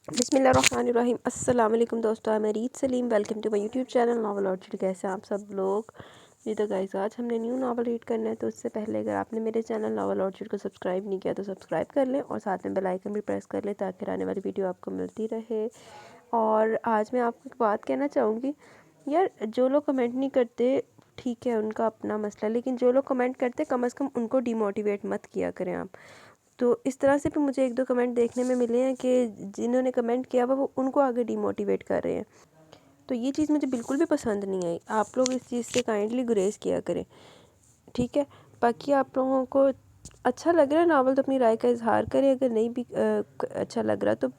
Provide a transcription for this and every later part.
बिस्मिल्लाहिर्रहमानिर्रहीम। अस्सलाम वालेकुम दोस्तों, मैं Reet Saleem. Welcome to my YouTube channel Novel Orchid. कैसे हैं आप सब लोग? जी तो गाइस, आज हमने न्यू नावल रीड करना है। तो उससे पहले अगर आपने मेरे चैनल नावल ऑर्चिड को सब्सक्राइब नहीं किया तो सब्सक्राइब कर लें और साथ में बेल आइकन भी प्रेस कर लें ताकि आने वाली वीडियो आपको मिलती रहे। और आज मैं आपको एक बात कहना चाहूँगी यार, जो लोग कमेंट नहीं करते ठीक है, उनका अपना मसला, लेकिन जो लोग कमेंट करते कम से कम उनको डिमोटिवेट मत किया करें आप। तो इस तरह से भी मुझे एक दो कमेंट देखने में मिले हैं कि जिन्होंने कमेंट किया हुआ वो उनको आगे डिमोटिवेट कर रहे हैं। तो ये चीज़ मुझे बिल्कुल भी पसंद नहीं आई। आप लोग इस चीज़ से काइंडली गुरेज किया करें, ठीक है। बाकी आप लोगों को अच्छा लग रहा है नावल तो अपनी राय का इजहार करें, अगर नहीं भी अच्छा लग रहा तो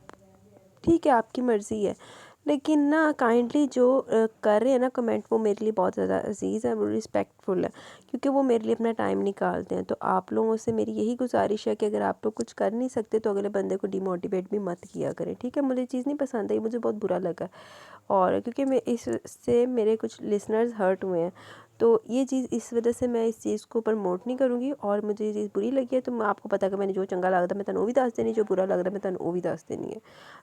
ठीक है, आपकी मर्ज़ी है। लेकिन ना काइंडली जो कर रहे हैं ना कमेंट, वो मेरे लिए बहुत ज़्यादा अजीज़ है, वो रिस्पेक्टफुल है, क्योंकि वो मेरे लिए अपना टाइम निकालते हैं। तो आप लोगों से मेरी यही गुजारिश है कि अगर आप लोग कुछ कर नहीं सकते तो अगले बंदे को डिमोटिवेट भी मत किया करें, ठीक है। मुझे चीज़ नहीं पसंद आई, मुझे बहुत बुरा लगा। और क्योंकि मैं इससे मेरे कुछ लिसनर्स हर्ट हुए हैं, तो ये चीज़ इस वजह से मैं इस चीज़ को प्रमोट नहीं करूँगी। और मुझे ये चीज़ बुरी लगी है तो मैं आपको पता कि मैंने जो चंगा लगता मैं तैनूं भी दस देनी, जो बुरा लगता मैं तैनूं वो भी दस देनी है।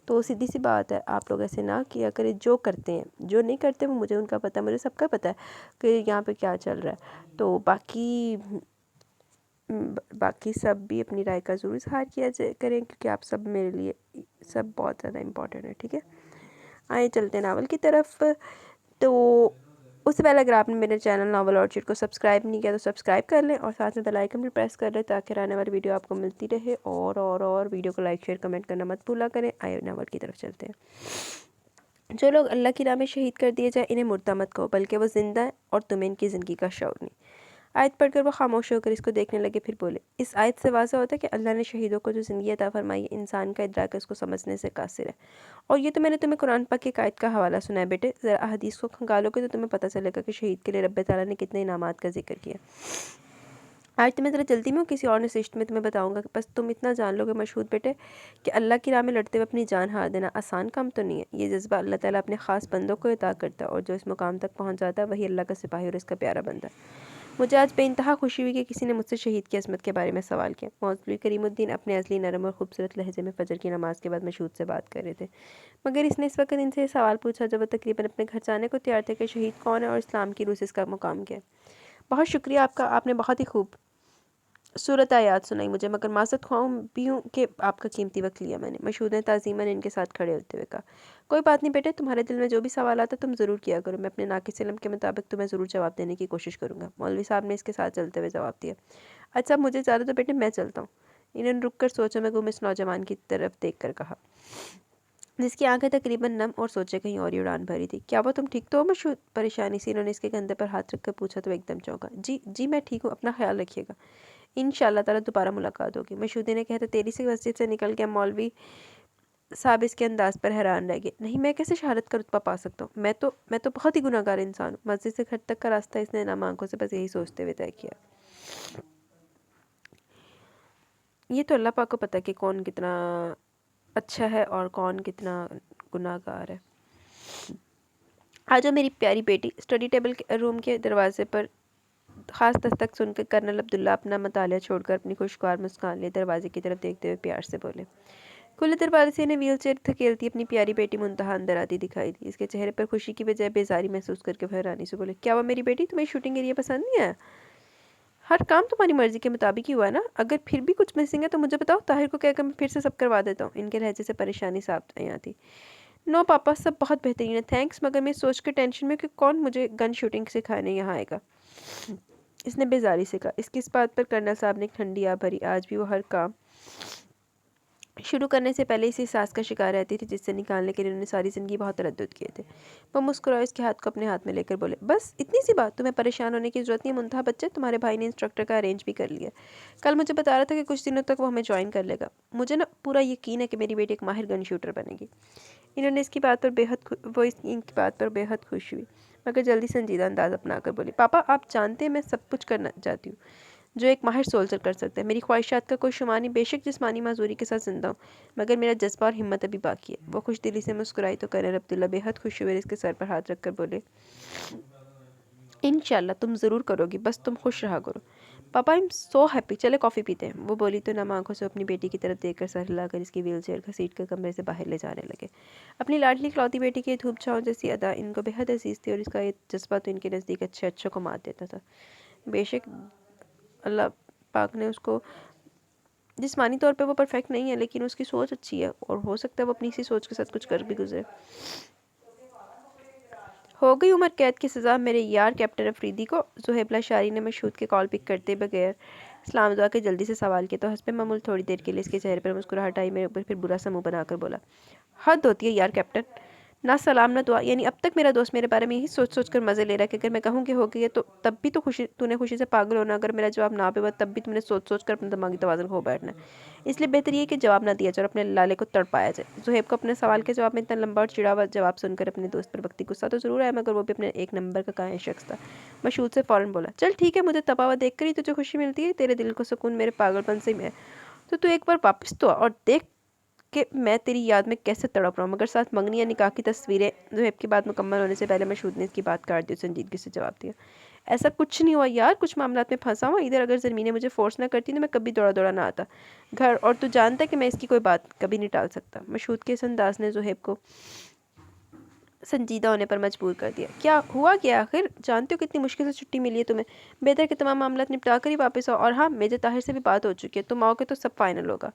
तो सीधी सी बात है, आप लोग ऐसे ना किया करें। जो करते हैं, जो नहीं करते वो मुझे उनका पता है, मुझे सबका पता है कि यहाँ पे क्या चल रहा है। तो बाकी सब भी अपनी राय का ज़रूर इजहार किया करें, क्योंकि आप सब मेरे लिए सब बहुत ज़्यादा इम्पोर्टेंट है, ठीक है। आए चलते हैं नावल की तरफ। तो उससे पहले अगर आपने मेरे चैनल नावल ऑर्चिड को सब्सक्राइब नहीं किया तो सब्सक्राइब कर लें और साथ में बेल आइकन भी प्रेस कर लें ताकि आने वाली वीडियो आपको मिलती रहे। और वीडियो को लाइक शेयर कमेंट करना मत भूला करें। आए नावल की तरफ चलते हैं। जो लोग अल्लाह की राह में शहीद कर दिए जाए, इन्हें मुर्दा मत कहो, बल्कि वो जिंदा है और तुम्हें इनकी ज़िंदगी का शौर नहीं। आयत पढ़कर वो खामोश होकर इसको देखने लगे, फिर बोले। इस आयत से वाज़ेह होता है कि अल्लाह ने शहीदों को जो ज़िंदगी अता फरमाई है, इंसान का इदराक उसको समझने से कासिर है। और ये तो मैंने तुम्हें कुरान पाक की एक आयत का हवाला सुना है बेटे, ज़रा हदीस को खंगालोगे तो तुम्हें पता चलेगा कि शहीद के लिए रब्बे ताला ने कितने इनामात का जिक्र किया। आज तुम्हें ज़रा जल्दी में किसी और नशिस्त में तुम्हें बताऊंगा, बस तुम इतना जान लोगे मशहूद बेटे कि अल्लाह की राह में लड़ते हुए अपनी जान हार देना आसान काम तो नहीं है। ये जज्बा अल्लाह ताला अपने ख़ास बंदों को अता करता है, और जो इस मुकाम तक पहुँच जाता है वही अल्लाह का सिपाही और इसका प्यारा बंदा है। मुझे आज बेइंतहा खुशी हुई कि किसी ने मुझसे शहीद की असमत के बारे में सवाल किया। मौलवी करीमुद्दीन अपने असली नरम और खूबसूरत लहजे में फजर की नमाज के बाद मशहूद से बात कर रहे थे, मगर इसने इस वक्त इनसे ये सवाल पूछा जब वह तकरीबन अपने घर जाने को तैयार थे कि शहीद कौन है और इस्लाम की रूह से इसका मुकाम क्या है। बहुत शुक्रिया आपका, आपने बहुत ही खूब सूरत आयात सुनाई मुझे, मगर माज़रत ख्वाह भी हूँ कि आपका कीमती वक्त लिया मैंने। मशहूद ने ताज़ीमन इनके साथ खड़े होते हुए कहा, कोई बात नहीं बेटे, तुम्हारे दिल में जो भी सवाल आता तुम ज़रूर किया करो, मैं अपने नाकिस इल्म के मुताबिक तुम्हें ज़रूर जवाब देने की कोशिश करूँगा। मौलवी साहब ने इसके साथ चलते हुए जवाब दिया, अच्छा मुझे ज़्यादा तो बेटे मैं चलता हूँ। इन्होंने रुक कर सोचों में गुम इस नौजवान की तरफ देख कर कहा, जिसकी आंखें तकरीबन नम और सोचे कहीं और ही उड़ान भरी थी। क्या वो तुम ठीक तो हो मशहूद? परेशानी से इन्होंने इसके कंधे पर हाथ रखकर पूछा तो एकदम चौंका। जी जी मैं ठीक हूँ, अपना ख्याल रखिएगा, इंशाअल्लाह ताला दोबारा मुलाकात होगी। मशहूदी ने कहते तेरी से मस्जिद से निकल गया। मौलवी साहब इसके अंदाज पर हैरान रह गए। नहीं, मैं कैसे शहादत का रुतबा पा सकता हूँ? मैं तो बहुत ही गुनाहगार इंसान हूँ। मस्जिद से घर तक का रास्ता इसने नम आंखों से बस यही सोचते हुए तय किया। ये तो अल्लाह पाक को पता है कि कौन कितना अच्छा है और कौन कितना गुनाहगार है। आज मेरी प्यारी बेटी। स्टडी टेबल के रूम के दरवाजे पर ख़ास दस्तक सुनकर कर्नल अब्दुल्ला अपना मतालिया छोड़कर अपनी खुशगवार मुस्कान लिए दरवाजे की तरफ देखते हुए प्यार से बोले। खुले दरवाजे से इन्हें व्हील चेयर धकेलती अपनी प्यारी बेटी मुंतहा अंदर आती दिखाई दी। इसके चेहरे पर खुशी की बजाय बेजारी महसूस करके वह हैरानी से बोले, क्या हुआ मेरी बेटी, तुम्हें शूटिंग एरिया पसंद नहीं आया? हर काम तुम्हारी मर्जी के मुताबिक ही हुआ है ना? अगर फिर भी कुछ मिसिंग है तो मुझे बताओ, ताहिर को कहकर मैं फिर से सब करवा देता हूँ। इनके लहजे से परेशानी साफ आई थी। नो पापा, सब बहुत बेहतरीन है, थैंक्स, मगर मैं सोच के टेंशन में कि कौन मुझे गन शूटिंग सिखाने यहाँ आएगा, इसने बेजारी से कहा। इसकी इस बात पर कर्नल साहब ने एक ठंडी आ भरी। आज भी वो हर काम शुरू करने से पहले इसी सांस का शिकार रहती थी जिससे निकालने के लिए उन्होंने सारी ज़िंदगी बहुत तरद्दुद किए थे। वो मुस्कुराए, इसके हाथ को अपने हाथ में लेकर बोले, बस इतनी सी बात, तुम्हें परेशान होने की ज़रूरत नहीं है मुंतहा बच्चे, तुम्हारे भाई ने इंस्ट्रक्टर का अरेंज भी कर लिया। कल मुझे बता रहा था कि कुछ दिनों तक वो हमें ज्वाइन कर लेगा। मुझे ना पूरा यकीन है कि मेरी बेटी एक माहिर गन शूटर बनेगी। इन्होंने इसकी बात पर इनकी बात पर बेहद खुश हुई, मगर जल्दी संजीदा अंदाज अपनाकर बोली, पापा आप जानते हैं मैं सब कुछ करना चाहती हूँ जो एक माहिर सोल्जर कर सकता है। मेरी ख्वाहिशात का कोई शुमार नहीं, बेशक जिस्मानी माजूरी के साथ जिंदा हूँ, मगर मेरा जज्बा और हिम्मत अभी बाकी है। वो खुश दिली से मुस्कुराई तो कर्नल अब्दुल्ला बेहद खुश हुए, इसके सर पर हाथ रखकर बोले, इंशाल्लाह तुम ज़रूर करोगी, बस तुम खुश रहा करो। पापा आई एम सो हैप्पी, चले कॉफ़ी पीते हैं। वो बोली तो नम आंखों से अपनी बेटी की तरफ देखकर सर हिलाकर इसकी व्हील चेयर घसीट कर कमरे से बाहर ले जाने लगे। अपनी लाडली इकलौती बेटी की धूप छाँव जैसी अदा इनको बेहद अजीज़ थी और इसका ये जज्बा तो इनके नज़दीक अच्छे अच्छों को मात देता था। बेशक अल्लाह पाक ने उसको, जिस्मानी तौर पे वो परफेक्ट नहीं है, लेकिन उसकी सोच अच्छी है और हो सकता है वो अपनी इसी सोच के साथ कुछ कर भी गुजरे। हो गई उम्र कैद की सज़ा मेरे यार कैप्टन अफरीदी को। ज़ुहैब शारी ने मशहूद के कॉल पिक करते बगैर सलाम दुआ के जल्दी से सवाल किया तो हस्बे मामूल थोड़ी देर के लिए इसके चेहरे पर मुस्कुराहट आई मेरे ऊपर, फिर बुरा सा मुँह बनाकर बोला, हद होती है यार कैप्टन, ना सलाम ना दुआ। यानी अब तक मेरा दोस्त मेरे बारे में यही सोच सोच कर मज़े ले रहा है कि अगर मैं कहूँ कि हो गई है तो तब भी तो तूने खुशी से पागल होना, अगर मेरा जवाब ना पे हुआ तब भी तुमने सोच सोच कर अपना दिमागी तवाज़ुन खो बैठना है। इसलिए बेहतर ये कि जवाब ना दिया जाए और अपने लाले को तड़पाया जाए। ज़ुहैब को अपने सवाल के जवाब में इतना लंबा और चिड़ा हुआ जवाब सुनकर अपने दोस्त पर वक्ती गुस्सा तो ज़रूर आया, मगर वो भी अपने एक नंबर का कायल शख्स था। मशहूद से फ़ौरन बोला, चल ठीक है, मुझे तपा हुआ देख कर ही तुझे खुशी मिलती है, तेरे दिल को सुकून मेरे पागलपन से ही है, तो तू एक बार वापस तो आ और देख कि मैं तेरी याद में कैसे तड़प रहा हूँ। मगर साथ मंगनी या निकाह की तस्वीरें। ज़ुहैब की बात मुकम्मल होने से पहले मशहूद ने इसकी बात काट दी और संजीदगी से जवाब दिया, ऐसा कुछ नहीं हुआ यार, कुछ मामलात में फंसा हुआ इधर, अगर ज़मीनें मुझे फोर्स ना करती तो मैं कभी दौड़ा दौड़ा ना आता घर, और तू जानता है कि मैं इसकी कोई बात कभी नहीं टाल सकता। मशहूद के इस अंदाज ने ज़ुहैब को संजीदा होने पर मजबूर कर दिया। क्या हुआ क्या आखिर? जानते हो कितनी मुश्किल से छुट्टी मिली है तुम्हें, बेहतर के तमाम मामला निपटा कर ही वापस आओ। और हाँ, मेजर ताहिर से भी बात हो चुकी है, तुम आओगे तो सब फाइनल होगा।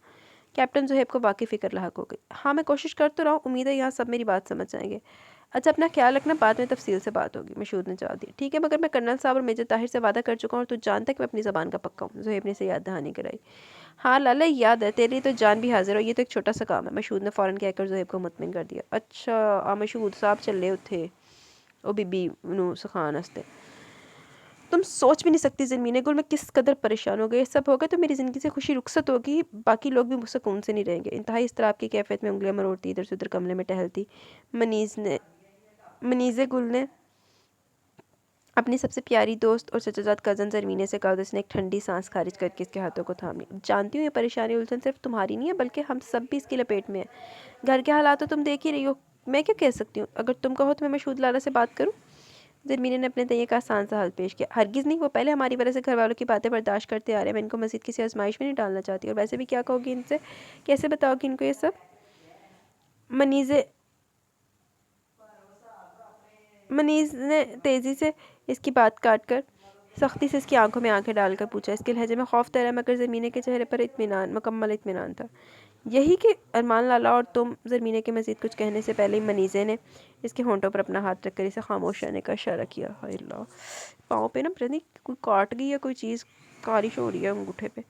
कैप्टन ज़ुहैब को वाकई फ़िक्र लाहक हो गई। हाँ, मैं कोशिश कर तो रहा हूँ, उम्मीद है यहाँ सब मेरी बात समझ जाएंगे। अच्छा, अपना ख्याल रखना, बाद में तफसील से बात होगी, मशहूद ने जवाब दिया। ठीक है, मगर मैं कर्नल साहब और मेजर ताहिर से वादा कर चुका हूँ और तू जानता है कि मैं अपनी ज़बान का पक्का हूँ। ज़ुहैब ने इसे याद दहानी कराई। हाँ लाला, याद है, तेरे लिए तो जान भी हाजिर हो, ये तो एक छोटा सा काम है, मशहूद ने फ़ौरन कहकर ज़ुहैब को मुतमिन कर दिया। अच्छा आ मशहूद साहब चले उथे ओ बीबी नू सखान हस्ते, तुम सोच भी नहीं सकती ज़मीने गुल मैं किस कदर परेशान हो गई। सब हो गया तो मेरी ज़िंदगी से खुशी रुखसत होगी, बाकी लोग भी सुकून से नहीं रहेंगे। इंतहाई इस्तराब की कैफियत में उंगलियां मरोड़ती इधर से उधर कमरे में टहलती मनीज़े गुल ने अपनी सबसे प्यारी दोस्त और चचाजाद कज़न ज़रमीने से कहा, उसने एक ठंडी सांस खारिज करके इसके हाथों को थाम लिया। जानती हूँ ये परेशानी उलझन सिर्फ तुम्हारी नहीं है, बल्कि हम सब भी इसकी लपेट में है। घर के हालात तो तुम देख ही रही हो, मैं क्या कह सकती हूँ? अगर तुम कहो तो मैं मशहूद लाला से बात करूँ? ज़रमीने ने अपने तय का आसान सा हल पेश किया। हरगिज़ नहीं, वो पहले हमारी वजह से घर वालों की बातें बर्दाश्त करते आ रहे हैं, मैं इनको मज़ीद किसी आजमाइश में नहीं डालना चाहती। और वैसे भी क्या कहोगी इनसे, कैसे बताओगी इनको ये सब? मनीज़े मनीज़ ने तेज़ी से इसकी बात काट कर सख्ती से इसकी आंखों में आंखें डालकर पूछा। इसके लहजे में खौफ तैरा, मगर ज़रमीने के चेहरे पर इत्मीनान, मुकम्मल इत्मीनान था। यही कि अरमान लाला और तुम। ज़रमीने के मज़ीद कुछ कहने से पहले ही मनीज़े ने इसके होंठों पर अपना हाथ रखकर इसे खामोश रहने का इशारा किया। हाय अल्लाह, पाँव पे ना पता नहीं कोई काट गई या कोई चीज़, ख़ारिश हो रही है अंगूठे पे।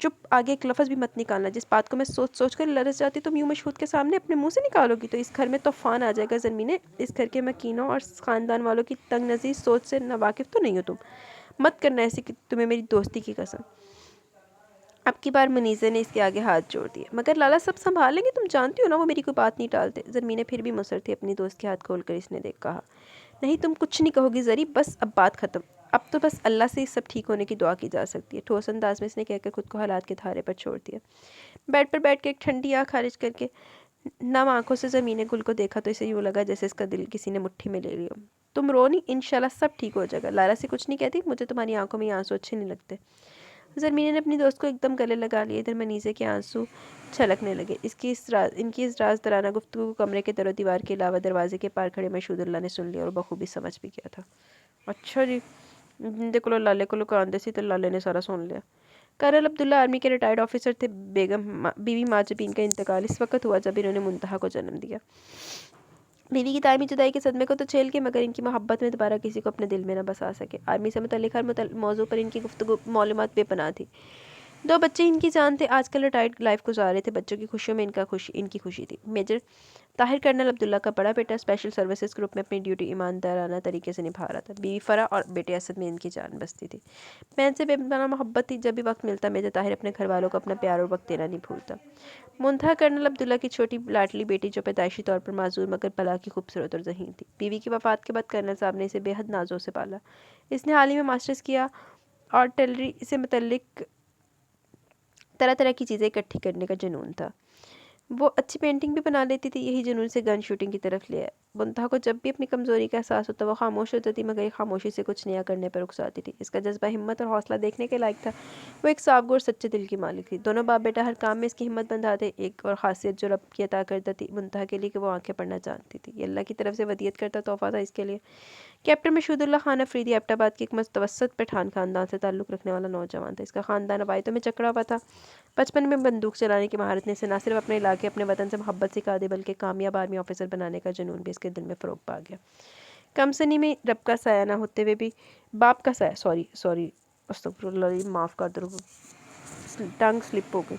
चुप, आगे एक लफ्ज़ भी मत निकालना। जिस बात को मैं सोच सोच कर लरस जाती तुम यूँ मशहूद के सामने अपने मुंह से निकालोगी तो इस घर में तूफान आ जाएगा। ज़मीने, इस घर के मकीनों और ख़ानदान वालों की तंग नज़ीर सोच से नावाकिफ़ तो नहीं हो तुम। मत करना ऐसी कि तुम्हें मेरी दोस्ती की कसम। अब की बार मुनीज़े ने इसके आगे हाथ जोड़ दिए। मगर लाला सब संभाल लेंगे, तुम जानती हो ना वो मेरी कोई बात नहीं टालते। ज़मीने फिर भी मुसर थी। अपनी दोस्त के हाथ खोल कर इसने देख कहा, नहीं तुम कुछ नहीं कहोगी ज़री, बस अब बात ख़त्म। अब तो बस अल्लाह से सब ठीक होने की दुआ की जा सकती है। ठोस अंदाज में इसने कहकर खुद को हालात के धारे पर छोड़ दिया। बेड पर बैठ के एक ठंडी आँख खारिज करके नम आंखों से ज़मीने गुल को देखा तो इसे यूँ लगा जैसे इसका दिल किसी ने मुट्ठी में ले लिया। तुम रो नहीं, इंशाल्लाह सब ठीक हो जाएगा। लाला से कुछ नहीं कहती, मुझे तुम्हारी आंखों में ये आंसू अच्छे नहीं लगते। ज़रमीने ने अपनी दोस्त को एकदम गले लगा लिया। इधर मनीज़े के आंसू छलकने लगे। इनकी इस राज दराना गुफ्तगू को कमरे के दरो दीवार के अलावा दरवाजे के पार खड़े मशहूदुल्लाह ने सुन लिया और बखूबी समझ भी गया था। अच्छा जी, जिंदे को लाले को लुकांदे सी तो लाले ने सारा सुन लिया। कर्नल अब्दुल्ला आर्मी के रिटायर्ड ऑफिसर थे। बीवी माजबीन का इंतकाल इस वक्त हुआ जब इन्होंने मुंतहा को जन्म दिया। बीवी की दायमी जुदाई के सदमे को तो झेल के, मगर इनकी मोहब्बत में दोबारा किसी को अपने दिल में न बसा सके। आर्मी से मुतल्लिक हर मौजू पर इनकी गुफ्तगू मालूमात बेपनाह थी। दो बच्चे इनकी जान थे, आजकल रिटायर्ड लाइफ गुजार रहे थे। बच्चों की खुशियों में इनकी खुशी थी। मेजर ताहिर कर्नल अब्दुल्ला का बड़ा बेटा स्पेशल सर्विसेज ग्रुप में अपनी ड्यूटी ईमानदाराना तरीके से निभा रहा था। बीवी फरा और बेटे असद में इनकी जान बसती थी। बहन से बेपनाह मोहब्बत थी। जब भी वक्त मिलता मेजर ताहिर अपने घर वालों को अपना प्यार और वक्त देना नहीं भूलता। मुंतहा कर्नल अब्दुल्ला की छोटी लाडली बेटी जो पैदाइशी तौर पर माजूर मगर भला की खूबसूरत और ज़हीन थी। बीवी की वफ़ात के बाद कर्नल साहब ने इसे बेहद नाजों से पाला। इसने हाल ही में मास्टर्स किया और टेलरी से मुतल्लिक तरह तरह की चीज़ें इकट्ठी करने का जुनून था। वो अच्छी पेंटिंग भी बना लेती थी, यही जुनून से गन शूटिंग की तरफ ले आया। मुंतहा को जब भी अपनी कमज़ोरी का एहसास होता वो खामोश होती थी, मगर ये खामोशी से कुछ नया करने पर उकसाती थी। इसका जज्बा हिम्मत और हौसला देखने के लायक था। वो एक साफ़ और सच्चे दिल की मालिक थी। दोनों बाप बेटा हर काम में इसकी हिम्मत बंधाते। एक और ख़ासियत जो रब की अता करता थी मुंतहा के लिए कि वो आंखें पढ़ना जानती थी। ये अल्लाह की तरफ से वदियत करता तोहफ़ा था इसके लिए। कैप्टन मशहूदुल्लाह खान अफरीदी एबटाबाद के एक मुतवस्सित पठान ख़ानदान से ताल्लुक़ रखने वाला नौजवान था। इसका ख़ानदान रवायतों में चकरा हुआ था। बचपन में बंदूक चलाने की महारत ने इसे न सिर्फ अपने इलाके अपने वतन से मोहब्बत सिखा दी, बल्कि कामयाब आर्मी ऑफिसर बनाने का जुनून भी इसके दिल में फ़रोग़ पा गया। कम सनी में रब का साया ना होते हुए भी बाप का साया सॉरी अस्तगफुरुल्लाह, माफ़ कर दो, टंग स्लिप हो गई।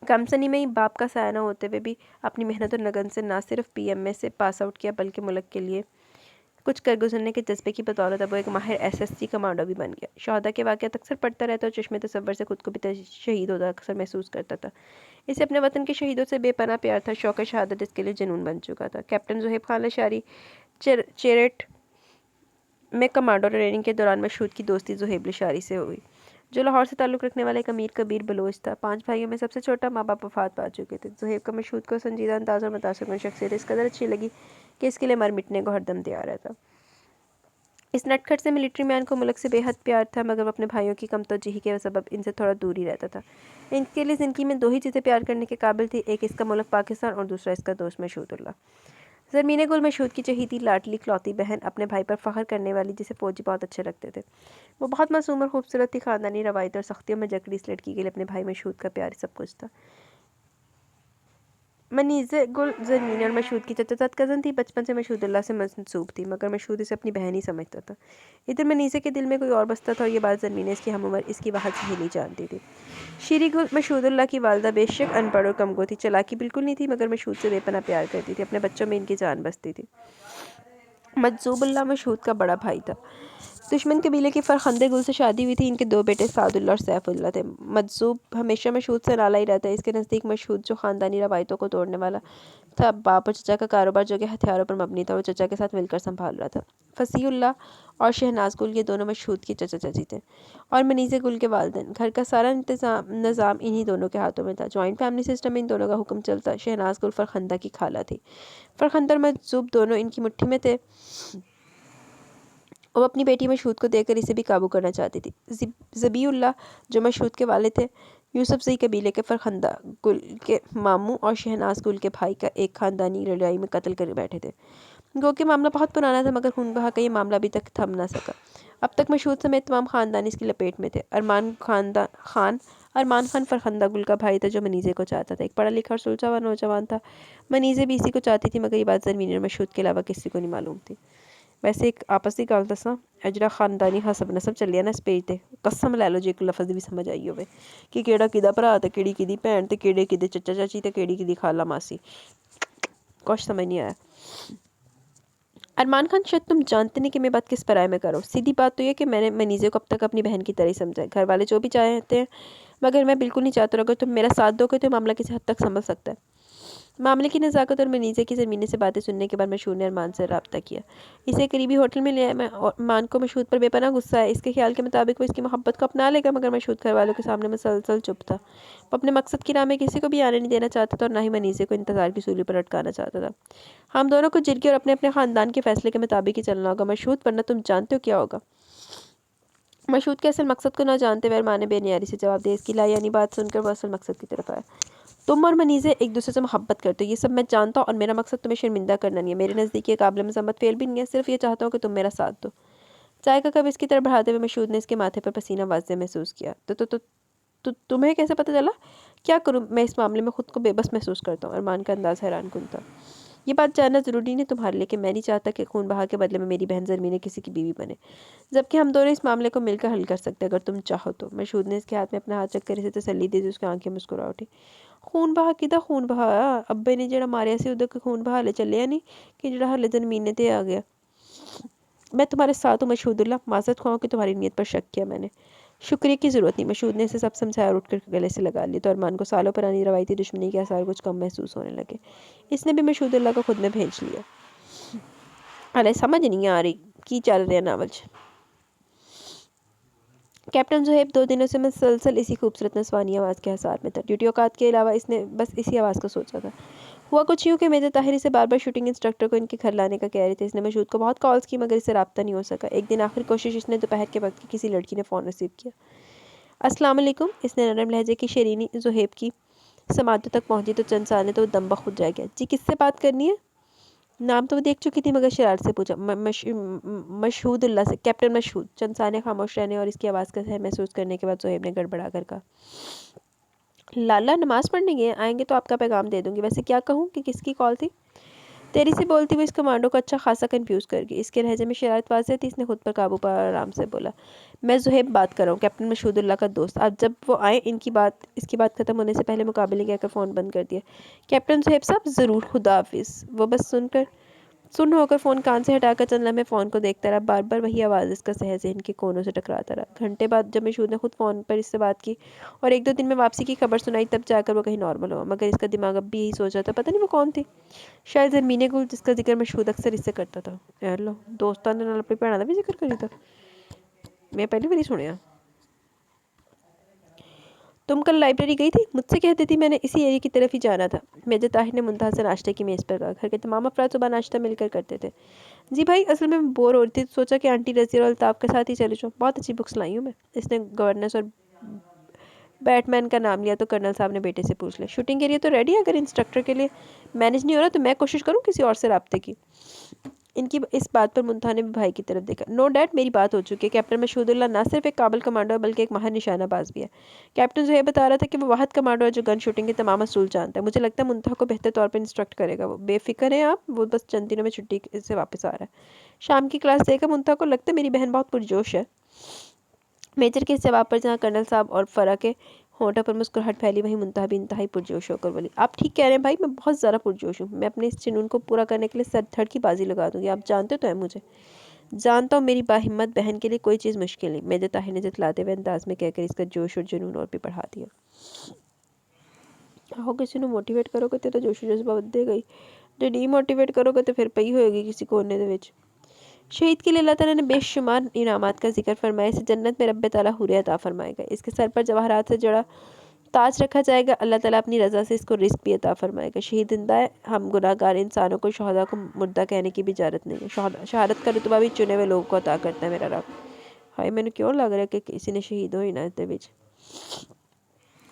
कम सनी में ही बाप का साया ना होते हुए भी अपनी मेहनत और लगन से ना सिर्फ PMA से पास आउट किया, बल्कि मुल्क के लिए कुछ कर गुजरने के जज्बे की बदौलत अब वो एक माहिर SSC कमांडो भी बन गया। शहादा के वाक़यात अक्सर पढ़ता रहता और चश्मे तसव्वुर से खुद को भी शहीद होता अक्सर महसूस करता था। इसे अपने वतन के शहीदों से बेपनाह प्यार था। शौक़ शहादत इसके लिए जुनून बन चुका था। कैप्टन ज़ुहैब खान लशारी चेरेट में कमांडो ट्रेनिंग के दौरान मशहूद की दोस्ती ज़ुहैब लशारी से हुई, जो लाहौर से ताल्लुक़ रखने वाला एक अमीर कबीर बलोच था। 5 भाइयों में सबसे छोटा, माँ बाप वफ़ात पा चुके थे। ज़ुहैब का मशहूद को संजीदा अंदाज़ और मुतासिर शख्सियत इस कदर अच्छी लगी कि इसके लिए मर मिटने को हरदम तैयार रहता। इस नटखट से मिलिट्री मैन को मुल्क से बेहद प्यार था, मगर वो अपने भाइयों की कमतवज्ही के सबब इनसे थोड़ा दूर ही रहता था। इनके लिए ज़िंदगी में 2 ही चीज़ें प्यार करने के काबिल थी, एक इसका मुल्क पाकिस्तान और दूसरा इसका दोस्त मशहूदुल्लाह। ज़रमीन गुल मशहूद की चहीती लाडली इकलौती बहन, अपने भाई पर फ़ख्र करने वाली, जिसे फ़ौजी बहुत अच्छे लगते थे। वो बहुत मासूम और खूबसूरत थी। ख़ानदानी रवायत और सख्तियों में जकड़ी इस लड़की के लिए अपने भाई मशहूद का प्यार सब कुछ था। मनीज़े गुल ज़रमीन और मशहूद की चचाजाद कज़न थी। बचपन से मशहूदुल्लाह से मंसूब थी, मगर मशहूद इसे अपनी बहन ही समझता था। इधर मनीज़े के दिल में कोई और बसता था और ये बात ज़रमीन इसकी हमउम्र इसकी वाहद सहेली जानती थी। शीरी गुल मशहूदुल्लाह की वालदा बेशक अनपढ़ और कमगो थी, चालाकी बिल्कुल नहीं थी, मगर मशहूद से बेपनाह प्यार करती थी। अपने बच्चों में इनकी जान बसती थी। मजजूबुल्लाह मशहूद का बड़ा भाई था। दुश्मन कबीले की फ़रखंदे गुल से शादी हुई थी। इनके 2 बेटे सादुल्लाह और सैफुल्लाह थे। मजजूब हमेशा मशहूद से नाला ही रहता है। इसके नज़दीक मशहूद जो ख़ानदानी रवायतों को तोड़ने वाला था, बाप और चचा का कारोबार जो कि हथियारों पर मबनी था, वो चचा के साथ मिलकर संभाल रहा था। फसीउल्लाह और शहनाज गुल ये दोनों मशहूद के चचा चाची थे, और मनीज़े गुल के वालिदैन। घर का सारा निज़ाम इन्हीं दोनों के हाथों में था। जॉइंट फैमिली सिस्टम में इन दोनों का हुक्म चलता। शहनाज गुल फ़रखंदा की खाला थी। फ़रखंदा और मजजूब दोनों इनकी मुट्ठी में थे। वो अपनी बेटी मशहूद को देकर इसे भी काबू करना चाहती थी। ज़बीउल्लाह जो मशहूद के वालिद थे, यूसुफज़ई कबीले के फ़रखंदा गुल के मामू और शहनाज गुल के भाई का एक ख़ानदानी लड़ाई में कत्ल कर बैठे थे। गो कि मामला बहुत पुराना था, मगर खून बहा का ये मामला अभी तक थम ना सका। अब तक मशहूद समेत तमाम ख़ानदान इसकी लपेट में थे। अरमान खान फ़रखंदा गुल का भाई था, जो मनीज़े को चाहता था। एक पढ़ा लिखा और सुलझा हुआ नौजवान था। मनीज़े भी इसी को चाहती थी, मगर ये बात ज़रमीन और मशहूद के अलावा किसी को नहीं मालूम थी। वैसे एक आपस की गल दसा, अजरा खानदानी हसब नसब चलिया ना इस पेज ते, कसम लै लो जे एक लफज भी समझ आई होवे कि केड़ा किदा भरा ते केड़ी किदी भैन ते केड़े किदे चचा चाची ते केड़ी किदी खाला मासी, कुछ समझ नहीं आया। अरमान खान, शायद तुम जानते नहीं कि मैं बात किस पराये में करूँ। सीधी बात तो ये कि मैंने मनीज़े को अब तक अपनी बहन की तरह ही समझा है। घर वाले जो भी चाहते हैं, मगर मैं बिल्कुल नहीं चाहता। अगर तुम मेरा साथ दोगे तो मामला किसी हद तक संभल सकता है। मामले की नज़ाकत और मनीज़े की ज़मीनी से बातें सुनने के बाद मशहूद ने अरमान से रब्ता किया। इसे करीबी होटल में ले आया। अरमान को मशहूद पर बेपनाह गुस्सा है। इसके ख्याल के मुताबिक वो इसकी मोहब्बत को अपना लेगा, मगर मशहूद घर वालों के सामने मुसलसल चुप था। वो अपने मकसद की राह में किसी को भी आने नहीं देना चाहता था, और ना ही मनीज़े को इंतज़ार की सूली पर अटकाना चाहता था। हम दोनों को जिरगी और अपने अपने ख़ानदान के फ़ैसले के मुताबिक ही चलना होगा मशहूद, वरना तुम जानते हो क्या होगा। मशहूद के असल मकसद को ना जानते हुए अरमान ने बेनियारी से जवाब दिया। इसकी लायानी बात सुनकर वो असल मकसद की तरफ आया। तुम और मनीज़े एक दूसरे से मोहब्बत करते हो, ये सब मैं जानता हूँ, और मेरा मकसद तुम्हें शर्मिंदा करना नहीं है। मेरे नज़दीक ये काबिल मज़म्मत फ़ेल भी नहीं है। सिर्फ ये चाहता हूँ कि तुम मेरा साथ दो। चाय का कप इसकी तरफ बढ़ाते हुए मशहूद ने इसके माथे पर पसीना वाज़े महसूस किया। तो तुम्हें कैसे पता चला? क्या करूँ, मैं इस मामले में ख़ुद को बेबस महसूस करता हूँ। अरमान का अंदाज़ हैरानकुन था। ये बात जानना ज़रूरी नहीं तुम्हारे लिए कि मैं नहीं चाहता कि खून बहा के बदले में मेरी बहन ज़रमीन किसी की बीवी बने, जबकि हम दोनों इस मामले को मिलकर हल कर सकते हैं, अगर तुम चाहो तो। मशहूद ने इसके हाथ में अपना हाथ रखकर इसे तसल्ली दी, तो उसकी आंखें मुस्कुरा उठी। खून बहा किदा खून बहाया? अब्बे ने जेड़ा मारिया सी उधर खून बहा ले चलिया नहीं कि जेड़ा हले ज़रमीन ते आ गया। मैं तुम्हारे साथ हूँ मशहूदुल्लाह। माज़रत ख्वाह कि तुम्हारी नीयत पर शक किया मैंने। शुक्रिया की ज़रूरत नहीं। मशहूद ने इसे सब समझाया और उठकर गले से लगा लिया, तो अरमान को सालों पुरानी रवायती दुश्मनी के आसार कुछ कम महसूस होने लगे। इसने भी मशहूदुल्लाह को खुद में भेज लिया। अरे समझ नहीं आ रही की चल रहा नावल। कैप्टन ज़ुहैब 2 दिनों से मुसलसल इसी खूबसूरत नस्वानी आवाज़ के हसार में था। ड्यूटी औकात के अलावा इसने बस इसी आवाज़ को सोचा था। हुआ कुछ यूँ कि मेजर ताहिर से बार बार शूटिंग इंस्ट्रक्टर को इनके घर लाने का कह रहे थे। इसने मशहूद को बहुत कॉल्स की मगर इससे रब्ता नहीं हो सका। एक दिन आखिर कोशिश इसने दोपहर के वक्त की किसी लड़की ने फ़ोन रिसीव किया। अस्सलाम वालेकुम। इसने नरम लहजे की शेरीनी ज़ुहैब की समातों तक पहुंची तो चंद साल ने तो दम बखुद जा गया। जी किससे बात करनी है? नाम तो वो देख चुकी थी मगर शरारत से पूछा। मशहूदुल्लाह से, कैप्टन मशहूद। चंद साल ने खामोश रहने और इसकी आवाज़ का सहर महसूस करने के बाद ज़ुहैब ने गड़बड़ा कर कहा, लाला नमाज़ पढ़ने गए, आएंगे तो आपका पैगाम दे दूंगी। वैसे क्या कहूँ कि किसकी कॉल थी? तेरी से बोलती हुई इस कमांडो को अच्छा खासा कंफ्यूज कर गई। इसके लहजे में शरारत वाज़ेह थी। इसने खुद पर काबू पर आराम से बोला, मैं ज़ुहैब बात कर रहा हूँ, कैप्टन मशहूदुल्लाह का दोस्त। आज जब वो आए इसकी बात ख़त्म होने से पहले मुकाबले कहकर फ़ोन बंद कर दिया। कैप्टन ज़ुहैब साहब ज़रूर, खुदा हाफिज़। वो बस सुन होकर फ़ोन कान से हटाकर चंद लम्हे फ़ोन को देखता रहा। बार बार वही आवाज़ इसका सहज ज़हन के कोनों से टकराता रहा। घंटे बाद जब मशहूद ने खुद फ़ोन पर इससे बात की और 1-2 दिन में वापसी की खबर सुनाई तब जाकर वो कहीं नॉर्मल हुआ। मगर इसका दिमाग अब भी यही सोच रहा था, पता नहीं वो कौन थी। शायद ज़रमीने गुल, जिसका जिक्र मशहूद अक्सर इससे करता था। यार लो दोस्तान ने नाल अपनी भैन का भी जिक्र करी था। मैं पहली बार सुनिया। तुम कल लाइब्रेरी गई थी? मुझसे कहती थी, मैंने इसी एरिया की तरफ ही जाना था। मेजर ताहिर ने मुंतहा से नाश्ते की मेज़ पर कहा। घर के तमाम अफराद सुबह नाश्ता मिलकर करते थे। जी भाई, असल में मैं बोर हो रही थी तो सोचा कि आंटी रज़िया और अल्ताफ़ के साथ ही चले जाऊँ। बहुत अच्छी बुक्स लाई हूँ मैं। इसने गवर्नेंस और बैटमैन का नाम लिया तो कर्नल साहब ने बेटे से पूछ लिया, शूटिंग के लिए तो रेडी है? अगर इंस्ट्रक्टर के लिए मैनेज नहीं हो रहा तो मैं कोशिश करूँ किसी और से रब्ते की। इनकी इस बात पर मुंतहा ने भी भाई की तरफ देखा। नो डैड, मेरी बात हो चुकी है। कैप्टन मशहूदुल्लाह ना सिर्फ एक काबिल कमांडो है बल्कि एक माहिर निशानाबाज भी है। कैप्टन ज़ुहैब बता रहा था कि वो वाहिद कमांडो है जो गन शूटिंग के तमाम असूल जानता है। मुझे लगता है मुंतहा को बेहतर तौर पर इंस्ट्रक्ट करेगा। वो बेफिक्र हैं आप, वो बस चंद दिनों में छुट्टी से वापस आ रहा है। शाम की क्लास देकर मुंतहा को लगता है मेरी बहन बहुत पुरजोश है। मेजर के इस जवाब पर जहाँ कर्नल साहब और फ़रा के होंठों पर मुस्कुराहट फैली, वहीं मुंतहा भी इंतहाई पुरजोश होकर बोली, आप ठीक कह रहे हैं भाई, मैं बहुत ज़्यादा पुरजोश हूँ। मैं अपने इस जुनून को पूरा करने के लिए सर धड़ की बाजी लगा दूंगी। आप जानते तो है मुझे। जानता हूँ, मेरी बाहिम्मत बहन के लिए कोई चीज़ मुश्किल नहीं, मेजर ताहिर ने जतलाते हुए अंदाज में कहकर इसका जोश और जुनून और भी बढ़ा दिया। आहो किसी को मोटिवेट करोगे तो जोश जज्बा बढ़ेगा ही, जो डीमोटिवेट करोगे तो फिर पई होएगी किसी कोने दे विच। शहीद के लिए अल्लाह ताला ने बेशुमार इनामात का जिक्र फरमाया। इसे जन्नत में रब्बे ताला हुर्रियत अता फरमाएगा। इसके सर पर जवाहरात से जड़ा ताज रखा जाएगा। अल्लाह ताला अपनी रज़ा से इसको रिस्क भी अता फरमाएगा। शहीद जिंदा है, हम गुनाहगार इंसानों को शहदा को मुर्दा कहने की भी इजाज़त नहीं है। शहादत का रुतबा भी चुने हुए लोगों को अता करता है मेरा रब। हाय, मैंने क्यों लग रहा है कि किसी ने शहीद हो ही ना इसके विच।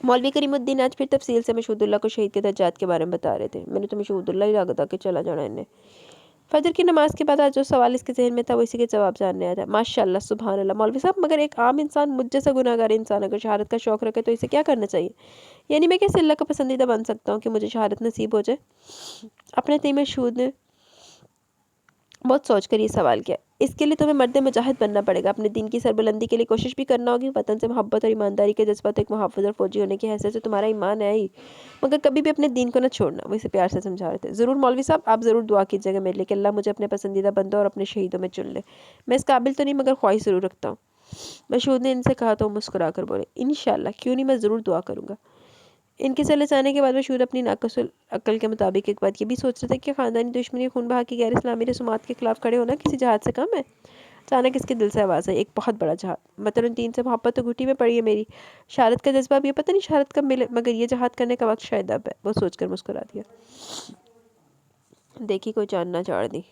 मौलवी करीमुद्दीन आज फिर तफसील से मशहूदुल्लाह को शहीद के दर्जात के बारे में बता रहे थे। मैंने तो मशहूदुल्लाह ही लगता कि चला जाना इन्हें। फजर की नमाज के बाद आज जो सवाल इसके जहन में था वो इसी के जवाब जानने आया था। माशाल्लाह, सुभान अल्लाह मौलवी साहब, मगर एक आम इंसान, मुझ जैसा गुनाहगार इंसान अगर शहादत का शौक़ रखे तो इसे क्या करना चाहिए? यानी मैं कैसे अल्लाह का पसंदीदा बन सकता हूँ कि मुझे शहादत नसीब हो जाए? अपने तय मशहूद ने बहुत सोच कर ये सवाल किया। इसके लिए तुम्हें मर्द मुजाहिद बनना पड़ेगा। अपने दिन की सरबुलंदी के लिए कोशिश भी करना होगी। वतन से मोहब्बत और ईमानदारी के जज्बा तो एक मुहाफ़िज़ और फ़ौजी होने की हैसियत से तुम्हारा ईमान है ही, मगर कभी भी अपने दीन को न छोड़ना। वो इसे प्यार से समझा रहे थे। ज़रूर मौलवी साहब, आप ज़रूर दुआ कीजिएगा मेरे लिए कि अल्लाह मुझे अपने पसंदीदा बंदों और अपने शहीदों में चुन ले। मैं इस काबिल तो नहीं मगर ख्वाहिश ज़रूर रखता हूँ। मशहूद ने इनसे कहा तो मुस्कुरा कर बोले, इंशाअल्लाह, क्यों नहीं, मैं ज़रूर दुआ करूँगा। इनके चले जाने के बाद मशहूद अपनी नाक़िसुल अक्ल के मुताबिक एक बात ये भी सोच रहे थे कि ख़ानदानी दुश्मनी खून बहा की गैर इस्लामी रसूमात के खिलाफ खड़े होना किसी जहाद से कम है। अचानक इसके दिल से आवाज़ आई, एक बहुत बड़ा जहाद। मतलब तीन से मोहब्बत तो घुटी में पड़ी है मेरी। शहादत का जज्बा भी है, पता नहीं शहादत कब मिले, मगर ये जहाद करने का वक्त शायद अब है। वो सोचकर मुस्कुरा दिया। देखी कोई चांद ना चाड़ दी।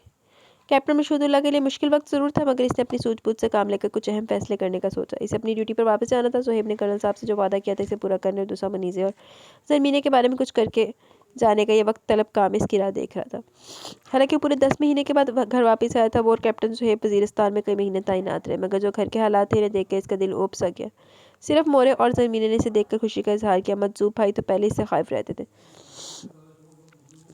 कैप्टन मशहूदुल्लाह के लिए मुश्किल वक्त ज़रूर था मगर इसने अपनी सूझबूझ से काम लेकर कुछ अहम फैसले करने का सोचा। इसे अपनी ड्यूटी पर वापस जाना था। ज़ुहैब ने कर्नल साहब से जो वादा किया था इसे पूरा करने और दूसरा मनीज़े और ज़रमीने के बारे में कुछ करके जाने का ये वक्त तलब काम इसकी राह देख रहा था। हालांकि पूरे 10 महीने के बाद घर वापस आया था वो, और कैप्टन ज़ुहैब वज़ीरिस्तान में कई महीने तैनात रहे, मगर जो घर के हालात थे इन्हें देख कर इसका दिल ऊब सा गया। सिर्फ मोरे और ज़रमीने ने इसे देख कर खुशी का इजहार किया। मजजूब भाई तो पहले इससे खौफ रहते थे।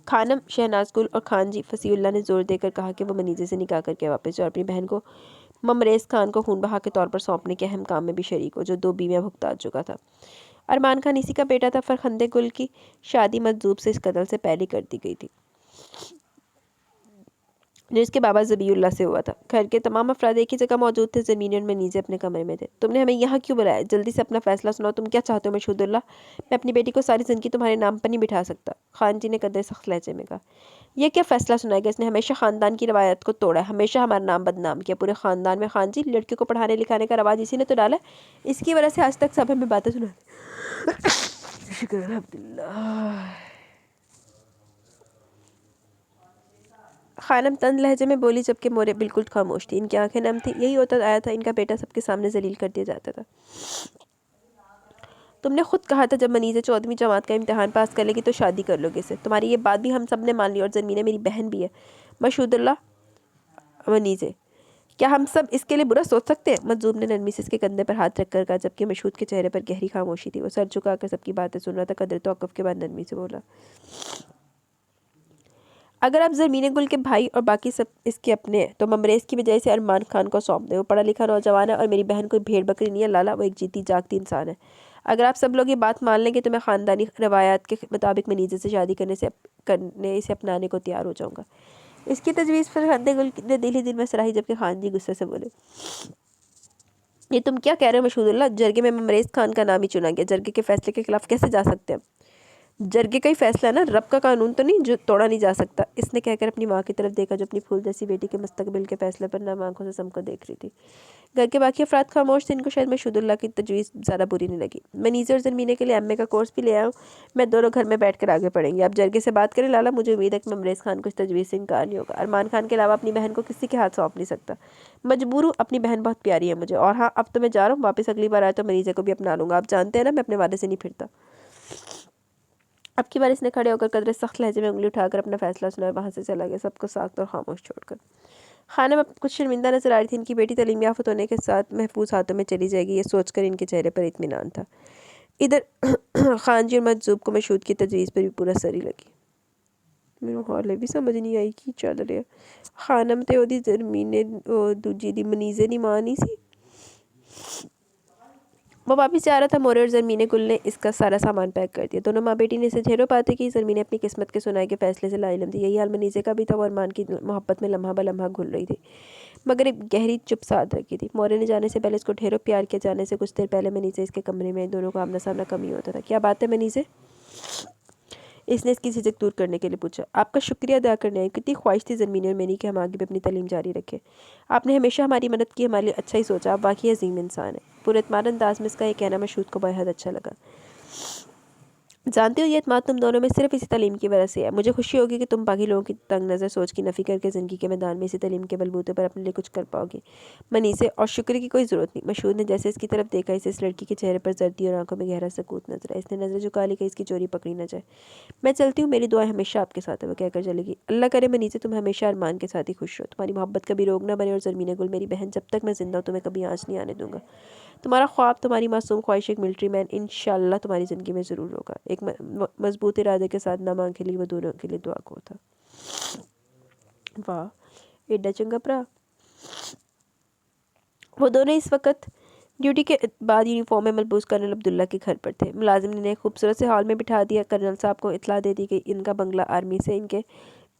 खानम, शहनाज गुल और खान जी फसीउल्लाह ने जोर देकर कहा कि वो मनीजे से निकाह करके वापस जाए और अपनी बहन को ममरेज़ खान को खून बहा के तौर पर सौंपने के अहम काम में भी शरीक हो, जो 2 बीवियाँ भुगता चुका था। अरमान खान इसी का बेटा था। फरखंदे गुल की शादी मजजूब से इस कत्ल से पहले कर दी गई थी। जो इसके बाबा ज़बीउल्लाह से हुआ था। घर के तमाम अफराद एक ही जगह मौजूद थे। ज़मीन और मनीज़े अपने कमरे में थे। तुमने हमें यहाँ क्यों बुलाया? जल्दी से अपना फ़ैसला सुनाओ, तुम क्या चाहते हो मशहूदुल्लाह? मैं अपनी बेटी को सारी ज़िंदगी तुम्हारे नाम पर नहीं बिठा सकता। खान जी ने कदर सख्त लहजे में कहा। यह क्या फ़ैसला सुनाएगा? इसने हमेशा ख़ानदान की रवायत को तोड़ा है, हमेशा हमारा नाम बदनाम किया। पूरे ख़ानदान में खान जी, लड़कियों को पढ़ाने लिखाने का रवाज इसी ने तो डाला है। इसकी वजह से आज तक सब हमें बातें सुना शुक्र अल्हम्दुलिल्लाह। खानम तंज लहजे में बोली, जबकि मोरे बिल्कुल खामोश थी। इनकी आंखें नम थी। यही होता आया था, इनका बेटा सबके सामने जलील कर दिया जाता था। तुमने खुद कहा था जब मनीज़े 14वीं जमात का इम्तिहान पास कर लेगी तो शादी कर लोगे इसे। तुम्हारी ये बात भी हम सब ने मान ली, और ज़मीन मेरी बहन भी है। मशहूदुल्लाह मनीज़े, क्या हम सब इसके लिए बुरा सोच सकते हैं? मजूब ने नरमी से इसके कंधे पर हाथ रख कर कहा, जबकि मशहूद के चेहरे पर गहरी खामोशी थी। वो सर झुका कर सबकी बातें सुन रहा था। कदर तौक़ुफ़ के बाद नरमी से बोला, अगर आप ज़मीन गुल के भाई और बाकी सब इसके अपने हैं तो ममरेज़ की वजह से अरमान खान को सौंप दे। वो पढ़ा लिखा नौजवान है और मेरी बहन कोई भेड़ बकरी नहीं है लाला, वो एक जीती जागती इंसान है। अगर आप सब लोग ये बात मान लेंगे तो मैं ख़ानदानी रवायात के मुताबिक मनीज़े से शादी करने इसे अपनाने को तैयार हो जाऊँगा। इसकी तजवीज़ पर हंदे गुल ने दिल ही दिल में सराही, जबकि खान जी गुस्से से बोले, ये तुम क्या कह रहे हो मशहूदुल्लाह? जरगे में ममरेज़ खान का नाम ही चुना गया। जरगे के फैसले के खिलाफ कैसे जा सकते हैं? जरगे का ही फैसला है ना, रब का कानून तो नहीं जो तोड़ा नहीं जा सकता। इसने कहकर अपनी माँ की तरफ देखा, जो अपनी फूल जैसी बेटी के मुस्तकबिल के फैसले पर नम आंखों से समको देख रही थी। घर के बाकी अफराद खामोश थे। इनको शायद मशहूदुल्लाह की तजवीज़ ज़्यादा बुरी नहीं लगी। मनीज़े और ज़मीने के लिए एमए का कोर्स भी ले आया हूँ, मैं दोनों घर में बैठ कर आगे पढ़ेंगे। आप जरगे से बात करें लाला, मुझे उम्मीद है कि ममरेज़ खान को इस तजवीज़ से इनकार नहीं होगा। अरमान खान के अलावा अपनी बहन को किसी के हाथ सौंप नहीं सकता। मजबूर हूँ, अपनी बहन बहुत प्यारी है मुझे। और हाँ, अब तो मैं जा रहा हूँ, वापस अगली बार आए तो मनीज़े को भी अपना लूँगा। आप जानते हैं ना, मैं अपने वादे से नहीं फिरता। अब की बार इसने खड़े होकर कदरे सख्त लहजे में उंगली उठाकर अपना फैसला सुना और वहाँ से चला गया, सबको साख्त और खामोश छोड़कर। खानम अब कुछ शर्मिंदा नजर आ रही थी। इनकी बेटी तालीम याफ्त होने के साथ महफूज हाथों में चली जाएगी, ये सोचकर इनके चेहरे पर इत्मीनान था। इधर खान जी और मजूब को मशहूद की तजवीज़ पर भी पूरा सरी लगी। मेरे हाले भी समझ नहीं आई कि चल रहा है। खानम ते ओदी ज़मीने दूजी दी मनीज़े दी मां नहीं सी। वो वापस जा रहा था। मोरे और ज़रमीन गुल ने इसका सारा सामान पैक कर दिया। दोनों माँ बेटी ने इसे ढेरों बातें की। ज़रमीन अपनी किस्मत के सुनाए के फैसले से लाइलम थी। यही हाल मनीज़े का भी था। वो अरमान की मोहब्बत में लम्हा ब लम्हा घुल रही थी, मगर एक गहरी चुप साध रखी थी। मोरे ने जाने से पहले इसको ढेरों प्यार किया। जाने से कुछ देर पहले मनीज़े इसके कमरे में दोनों को आमना सामना कम ही होता था। क्या बात है मनीज़े? इसने इसकी झिझक दूर करने के लिए पूछा। आपका शुक्रिया अदा करने आई। कितनी ख्वाहिश थी ज़मीन और मेरी कि हम आगे भी अपनी तालीम जारी रखें। आपने हमेशा हमारी मदद की, हमारे लिए अच्छा ही सोचा। आप वाकई अजीम इंसान है। पूरे एतमाद अंदाज में इसका ये कहना मशहूद को बेहद अच्छा लगा। जानते हो, ये एतमाद तुम दोनों में सिर्फ इसी तालीम की वजह से है। मुझे खुशी होगी कि तुम बाकी लोगों की तंग नज़र सोच की नफ़ी करके ज़िंदगी के मैदान में इसी तालीम के बलबूते पर अपने लिए कुछ कर पाओगे। मनीज़े, और शुक्र की कोई ज़रूरत नहीं। मशहूद ने जैसे इसकी तरफ देखा, इसे इस लड़की के चेहरे पर जर्दी और आंखों में गहरा सकूत नजर आया। इसने नज़र झुका ली कि इसकी चोरी पकड़ी न जाए। मैं चलती हूँ, मेरी दुआएं हमेशा आपके साथ है, वो कहकर चलेगी। अल्लाह करे मनीज़े तुम हमेशा अरमान के साथ ही खुश रहो, तुम्हारी मोहब्बत कभी रोग ना बने। और ज़रमीन गुल मेरी बहन, जब तक मैं ज़िंदा हूँ तुम्हें कभी आँच नहीं आने दूंगा। तुम्हारा ख्वाब, तुम्हारी मासूम ख्वाहिश एक मिलिट्री मैन इंशाल्लाह तुम्हारी ज़िंदगी में ज़रूर होगा। एक मजबूत इरादे के साथ ना मांग के लिए वो दोनों के लिए दुआ को था। वाह, एडा चंगा भरा। वो दोनों इस वक्त ड्यूटी के बाद यूनिफॉर्म में मलबूस कर्नल अब्दुल्ला के घर पर थे। मुलाजिम ने एक खूबसूरत से हॉल में बिठा दिया। कर्नल साहब को इतला दे दी कि इनका बंगला आर्मी से इनके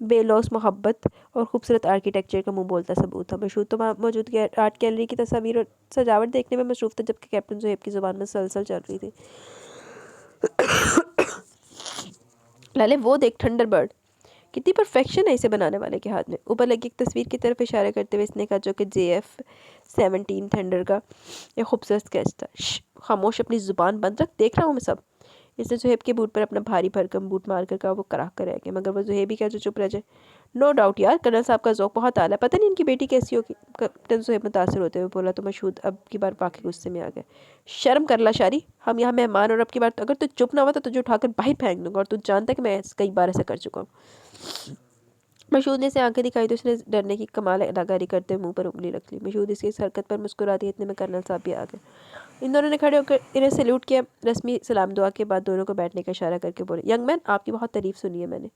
बेलौस मोहब्बत और खूबसूरत आर्किटेक्चर का मुंह बोलता सबूत था। मशहूद तो मौजूद आर्ट गैलरी की तस्वीर और सजावट देखने में मसरूफ़ था, जबकि कैप्टन ज़ुहैब की ज़ुबान में सलसल चल रही थी। लाले वो देख, थंडर बर्ड, कितनी परफेक्शन है इसे बनाने वाले के हाथ में। ऊपर लगी एक तस्वीर की तरफ इशारा करते हुए इसने कहा, जो कि JF-17 थंडर का एक खूबसूरत स्केच था। खामोश, अपनी ज़ुबान बंद रख, देख रहा हूँ मैं सब। इसने ज़ुहैब के बूट पर अपना भारी भरकम बूट मार कर कहा। वो कराह कर रह गया, मगर वो ज़ुहैब ही क्या जो चुप रह जाए। नो डाउट यार, कर्नल साहब का ज़ौक़ बहुत आला है। पता नहीं इनकी बेटी कैसी होगी। कैप्टन ज़ुहैब मुतासर होते हुए बोला। तो मशहूद अब की बार वाकई गुस्से में आ गया। शर्म कर ला शारी, हम यहाँ मेहमान, और अब की बार तो अगर तू चुप ना हुआ तो तुझे उठाकर बाहर फेंक दूंगा। और तू जानता है कि मैं कई बार ऐसा कर चुका हूँ। मशहूद ने से आंखें दिखाई तो उसने डरने की कमाल अदाकारी करते हुए मुंह पर उंगली रख ली। मशहूद इसकी इस हरकत पर मुस्कुरा दी। इतने में कर्नल साहब भी आ गए। इन दोनों ने खड़े होकर इन्हें सैल्यूट किया। रस्मी सलाम दुआ के बाद दोनों को बैठने का इशारा करके बोले, यंग मैन, आपकी बहुत तारीफ सुनी है मैंने।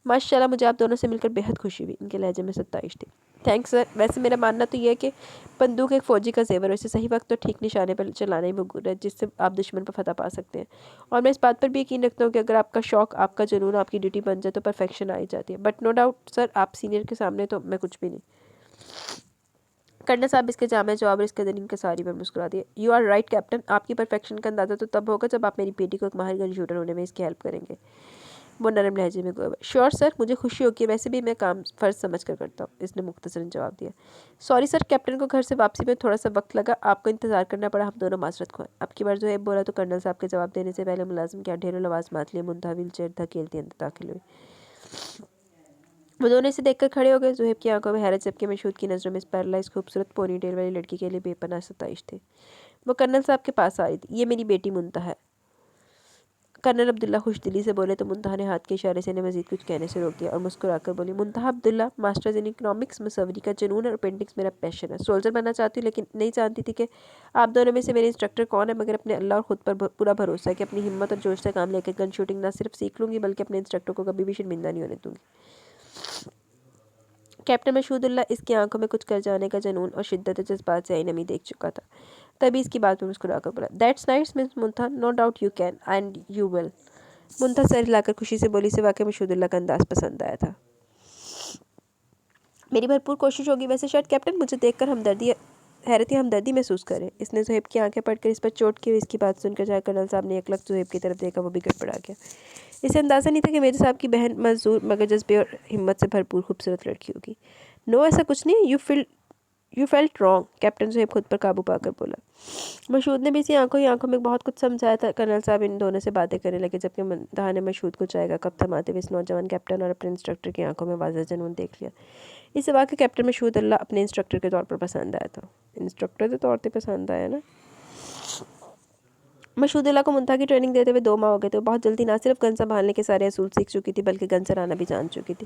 माशाल्लाह, मुझे आप दोनों से मिलकर बेहद खुशी हुई। इनके लहजे में सत्ताईश थी। Thanks sir. वैसे मेरा मानना तो ये है कि बंदूक एक फ़ौजी का ज़ेवर है, इसे सही वक्त तो ठीक निशाने पर चलाना ही मकबूल है, जिससे आप दुश्मन पर फतह पा सकते हैं। और मैं इस बात पर भी यकीन रखता हूँ कि अगर आपका शौक़, आपका जुनून आपकी ड्यूटी बन जाए तो परफेक्शन आ ही जाती है। बट नो डाउट सर, आप सीनियर के सामने तो मैं कुछ भी नहीं। कर्नल साहब इसके जामे जवाब और इसके दिन इनके सारी पर मुस्कुरा दिए। यू आर राइट कैप्टन, आपकी परफेक्शन का अंदाज़ा तो तब होगा जब आप मेरी बेटी को एक माहिर गन शूटर होने में इसकी हेल्प करेंगे। वो नरम लहजे में गोया। श्योर सर, मुझे खुशी होगी, वैसे भी मैं काम फ़र्ज़ समझ कर करता हूँ, इसने मुख्तसरन जवाब दिया। सॉरी सर, कैप्टन को घर से वापसी में थोड़ा सा वक्त लगा, आपको इंतज़ार करना पड़ा, हम दोनों माजरत खोएं। अब की बार जो बोला तो कर्नल साहब के जवाब देने से पहले मुलाजिम की ढेरों लवाज मात लिए मुंतहा व्हील चेयर धकेलती अंदर दाखिल हुई। वो दोनों इसे देखकर खड़े हो गए। ज़ुहैब की आंखों में हैरत, जबकि मशहूद की नज़रों में इस पैरालाइज खूबसूरत पोनी टेल वाली लड़की के लिए बेपनाह सताइश थी। वो कर्नल साहब के पास आ रही थी। ये मेरी बेटी मुंतहा है। कर्नल अब्दुल्ला खुशदिली से बोले तो मुंतहा ने हाथ के इशारे से इन्हें मजीद कुछ कहने से रोक दिया और मुस्कुराकर बोली, मुंतहा अब्दुल्ला, मास्टर्स इन इकोनॉमिक्स, मुसव्वरी का जुनून और पेंटिंग्स मेरा पैशन है। सोल्जर बनना चाहती हूँ, लेकिन नहीं जानती थी कि आप दोनों में से मेरे इंस्ट्रक्टर कौन है, मगर अपने अल्लाह और ख़ुद पर पूरा भरोसा है कि अपनी हिम्मत और जोश से काम लेकर गन शूटिंग ना सिर्फ सीख लूँगी, बल्कि अपने इंस्ट्रक्टर को कभी भी शर्मिंदा नहीं होने दूँगी। कैप्टन मशहूदुल्लाह इसकी आंखों में कुछ कर जाने का जुनून और शिद्दत जज्बात से आई नमी देख चुका था। तभी इसकी बात पर मुस्कुराकर बोला, that's nice miss Muntaha, no doubt you can and you will. Muntaha सर हिलाकर खुशी से बोली, से वाकई मशहूदुल्लाह का अंदाज पसंद आया था। मेरी भरपूर कोशिश होगी। वैसे शायद कैप्टन मुझे देखकर हैरत या हमदर्दी महसूस करे। इसने ज़ुहैब की आंखें पढ़कर इस पर चोट की और इसकी बात सुनकर जहाँ कर्नल साहब ने एक लख्त ज़ुहैब की तरफ देखा, वो भी गड़बड़ा गया। इसे अंदाज़ा नहीं था कि मेरे साहब की बहन मजदूर मगर जज्बे और हिम्मत से भरपूर खूबसूरत लड़की होगी। नो, ऐसा कुछ नहीं, you felt wrong, captain Zuhaib खुद पर काबू पाकर बोला। मशहूद ने भी इसी आंखों में बहुत कुछ समझाया था। कर्नल साहब इन दोनों से बातें करने लगे, जबकि मुंतहा ने मशहूद को चाय का कप थमाते हुए इस नौजवान कैप्टन और अपने इंस्ट्रक्टर की आंखों में वाज़ेह जुनून देख लिया। इस वाक़ई कैप्टन मशहूदुल्लाह अपने इंस्ट्रक्टर के तौर पर पसंद आया था। इंस्ट्रक्टर के तौर पर पसंद आया ना। मशहूदुल्लाह को मुंतहा की ट्रेनिंग देते हुए 2 माह हो गए थे। वो बहुत जल्दी ना सिर्फ गन संभालने के सारे असूल सीख चुकी थी, बल्कि गन चलाना भी जान चुकी थी।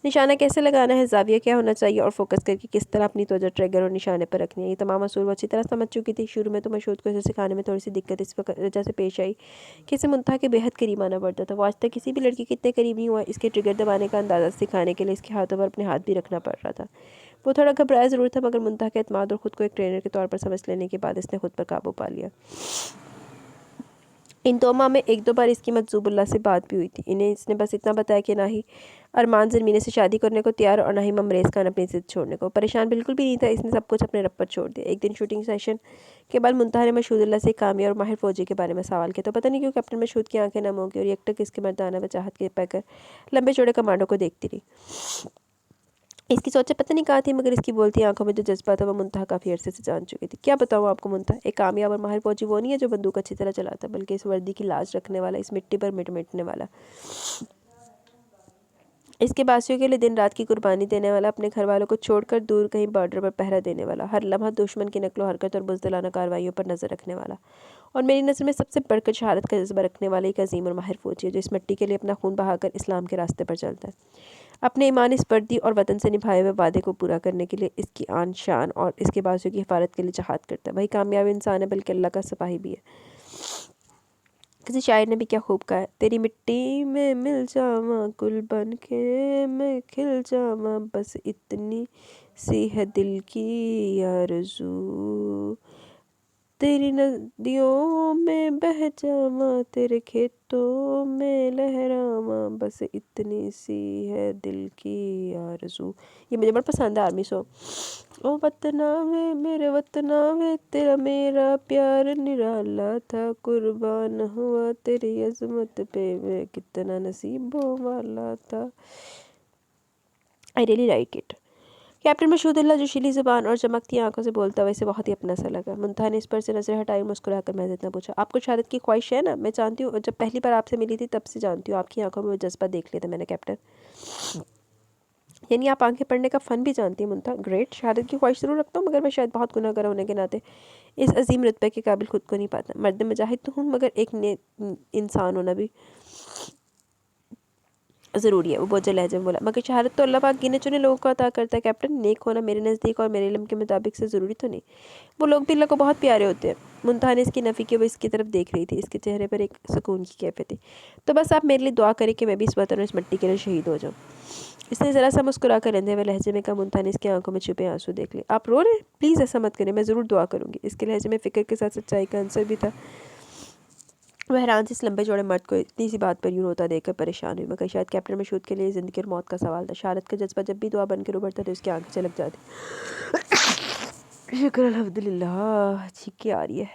निशाना कैसे लगाना है, जाविया क्या होना चाहिए और फोकस करके किस तरह अपनी तवज्जो ट्रिगर और निशाने पर रखनी है, ये तमाम असूल वो अच्छी तरह समझ चुकी थी। शुरू में तो मशहूद को इसे सिखाने में थोड़ी सी दिक्कत इस वजह से पेश आई कि इसे मुंतहा के बेहद करीब आना पड़ता था। वो आज तक किसी भी लड़की के इतने करीब नहीं हुआ। इसके ट्रिगर दबाने का अंदाज़ा सिखाने के लिए इसके हाथों पर अपने हाथ भी रखना पड़ रहा था। वो थोड़ा घबराया ज़रूर था, मगर मुंतहा के एतमाद और ख़ुद को एक ट्रेनर के तौर पर समझ लेने के बाद इसने खुद पर काबू पा लिया। इन 2 माह में 1-2 बार इसकी मजजूबुल्लाह से बात भी हुई थी। इन्हें इसने बस इतना बताया कि ना ही अरमान ज़मीने से शादी करने को तैयार और ना ही ममरेज़ खान अपनी ज़िद छोड़ने को। परेशान बिल्कुल भी नहीं था। इसने सब कुछ अपने रब पर छोड़ दिया। एक दिन शूटिंग सेशन के बाद मुंतहा ने मशहूदुल्लाह से कामयाब और माहिर फ़ौजी के बारे में सवाल किया, तो पता नहीं क्यों कैप्टन मशहूद की आंखें नम हो गई और एकटक इसके मर्दाना वजाहत के पाकर लंबे चौड़े कमांडो को देखती रही। इसकी सोचें पता नहीं कहाँ थी, मगर इसकी बोलती आंखों में जो जज्बा था वो मुंतहा काफ़ी अरसे से जान चुकी थी। क्या बताऊँ आपको मुंतहा, एक कामयाब और माहिर फौजी वो नहीं है जो बंदूक अच्छी तरह चलाता, बल्कि इस वर्दी की लाज रखने वाला, इस मिट्टी पर मिटने वाला, इसके बासियों के लिए दिन रात की कुर्बानी देने वाला, अपने घर वालों को छोड़कर दूर कहीं बॉर्डर पर पहरा देने वाला, हर लम्हा दुश्मन की नकलो हरकत और बुज़दिलाना कार्रवाइयों पर नज़र रखने वाला, और मेरी नज़र में सबसे बढ़कर शहादत का जज्बा रखने वाला एक अजीम और माहिर फौजी है जो इस मिट्टी के लिए अपना खून बहाकर इस्लाम के रास्ते पर चलता है। अपने ईमान, इस वर्दी और वतन से निभाए हुए वादे को पूरा करने के लिए इसकी आन शान और इसके बाजुओं की हिफाजत के लिए जहाद करता है। वही कामयाब इंसान है, बल्कि अल्लाह का सिपाही भी है। किसी शायर ने भी क्या खूब कहा है, तेरी मिट्टी में मिल जावा गुल बन के मैं खिल जावा, बस इतनी सी है दिल की आरज़ू, तेरी नदियों में बह जावा तेरे खेतों में लहरावा, बस इतनी सी है दिल की आरज़ू। ये मुझे बड़ा पसंद है आर्मी सॉन्ग। ओ वतना वे मेरे वतना वे, तेरा मेरा प्यार निराला था, कुर्बान हुआ तेरी अज़मत पे मैं कितना नसीबों वाला था। I really like it. Captain Mashhoodullah जो शीली ज़ुबान और चमकती आंखों से बोलता वैसे बहुत ही अपना सा लगा। मुंतहा ने इस पर से नज़र हटाई, मुस्कुराकर महज इतना पूछा, आपको शहादत की ख्वाहिश है ना? मैं जानती हूँ, जब पहली बार आपसे मिली थी तब से जानती हूँ, आपकी आंखों में वो जज्बा देख लिया था मैंने कैप्टन। यानी आप आंखें पढ़ने का फ़न भी जानती हैं मुंतहा? ग्रेट। शहादत की ख्वाहिश ज़रूर रखता हूँ, मगर मैं शायद बहुत गुनाहगार होने के नाते इस अजीम रुतबे के काबिल खुद को नहीं पाता। मर्द मुजाहिद तो हूँ, मगर एक इंसान होना भी ज़रूरी है। वो बोझल लहजे में बोला, मगर शहादत तो अल्लाह पाक गिने चुने लोगों को अता करता है कैप्टन। नेक होना मेरे नज़दीक और मेरे इल्म के मुताबिक से ज़रूरी तो नहीं। वो लोग भी अल्लाह को बहुत प्यारे होते हैं। मुंतहा ने इसकी नफ़ी की वो इसकी तरफ देख रही थी। इसके चेहरे पर एक सुकून की कैफियत थी। तो बस आप मेरे लिए दुआ करें कि मैं भी इस वतन और इस मिट्टी के लिए शहीद हो जाऊँ। इसने ज़रा सा मुस्कुरा कर रंधे हुए लहजे में कहा, मुंतहा ने इसकी आंखों में छुपे आंसू देख लिए। आप रो रहे हैं? प्लीज़ ऐसा मत करें, मैं ज़रूर दुआ करूँगी। इसके लहजे में फ़िक्र के साथ सच्चाई का आंसर भी था। वह हैरान से इस लंबे चौड़े मर्द को इतनी सी बात पर यूँ रोता देखकर परेशान हुई, मगर शायद कैप्टन मशहूद के लिए ज़िंदगी और मौत का सवाल था। शहादत का जज्बा जब भी दुआ बनकर उभरता तो उसकी आंखें चलक जाती। शुक्र अल्हम्दुलिल्लाह, चीखें आ रही है।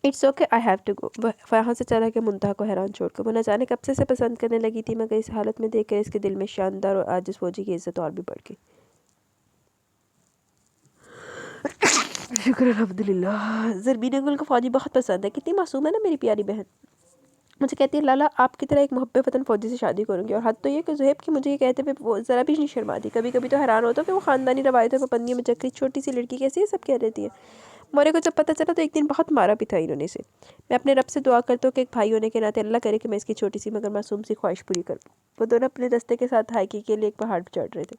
It's okay, I have to go. वह वहाँ से चला गया, मुंतहा को हैरान छोड़कर। वो न जाने कब से पसंद करने लगी थी, मगर इस हालत में देखकर इसके दिल में शानदार और आजिज़ फौजी की इज्जत और भी बढ़ गई। शुक्र अल्हम्दुलिल्लाह। ज़रमीन अंकल को फ़ौजी बहुत पसंद है। कितनी मासूम है ना मेरी प्यारी बहन। मुझे कहती है, लाला आपकी तरह एक मुहब्बत वतन फ़ौजी से शादी करूँगी। और हद तो ये कि ज़ुहैब की मुझे ये कहते हुए वो ज़रा भी नहीं शर्माती। कभी कभी तो हैरान होता कि वो ख़ानदानी रवायतों पाबंदियों में चक्री छोटी सी लड़की कैसे ये सब कह देती है। मोरे को जब पता चला तो एक दिन बहुत मारा भी था इन्होंने से। मैं अपने रब से दुआ करता हूँ कि एक भाई होने के नाते अल्लाह करे कि मैं इसकी छोटी सी मगर मासूम सी ख्वाहिश पूरी करूँ। वो दोनों अपने दस्ते के साथ हाइकिंग के लिए एक पहाड़ पर चढ़ रहे थे।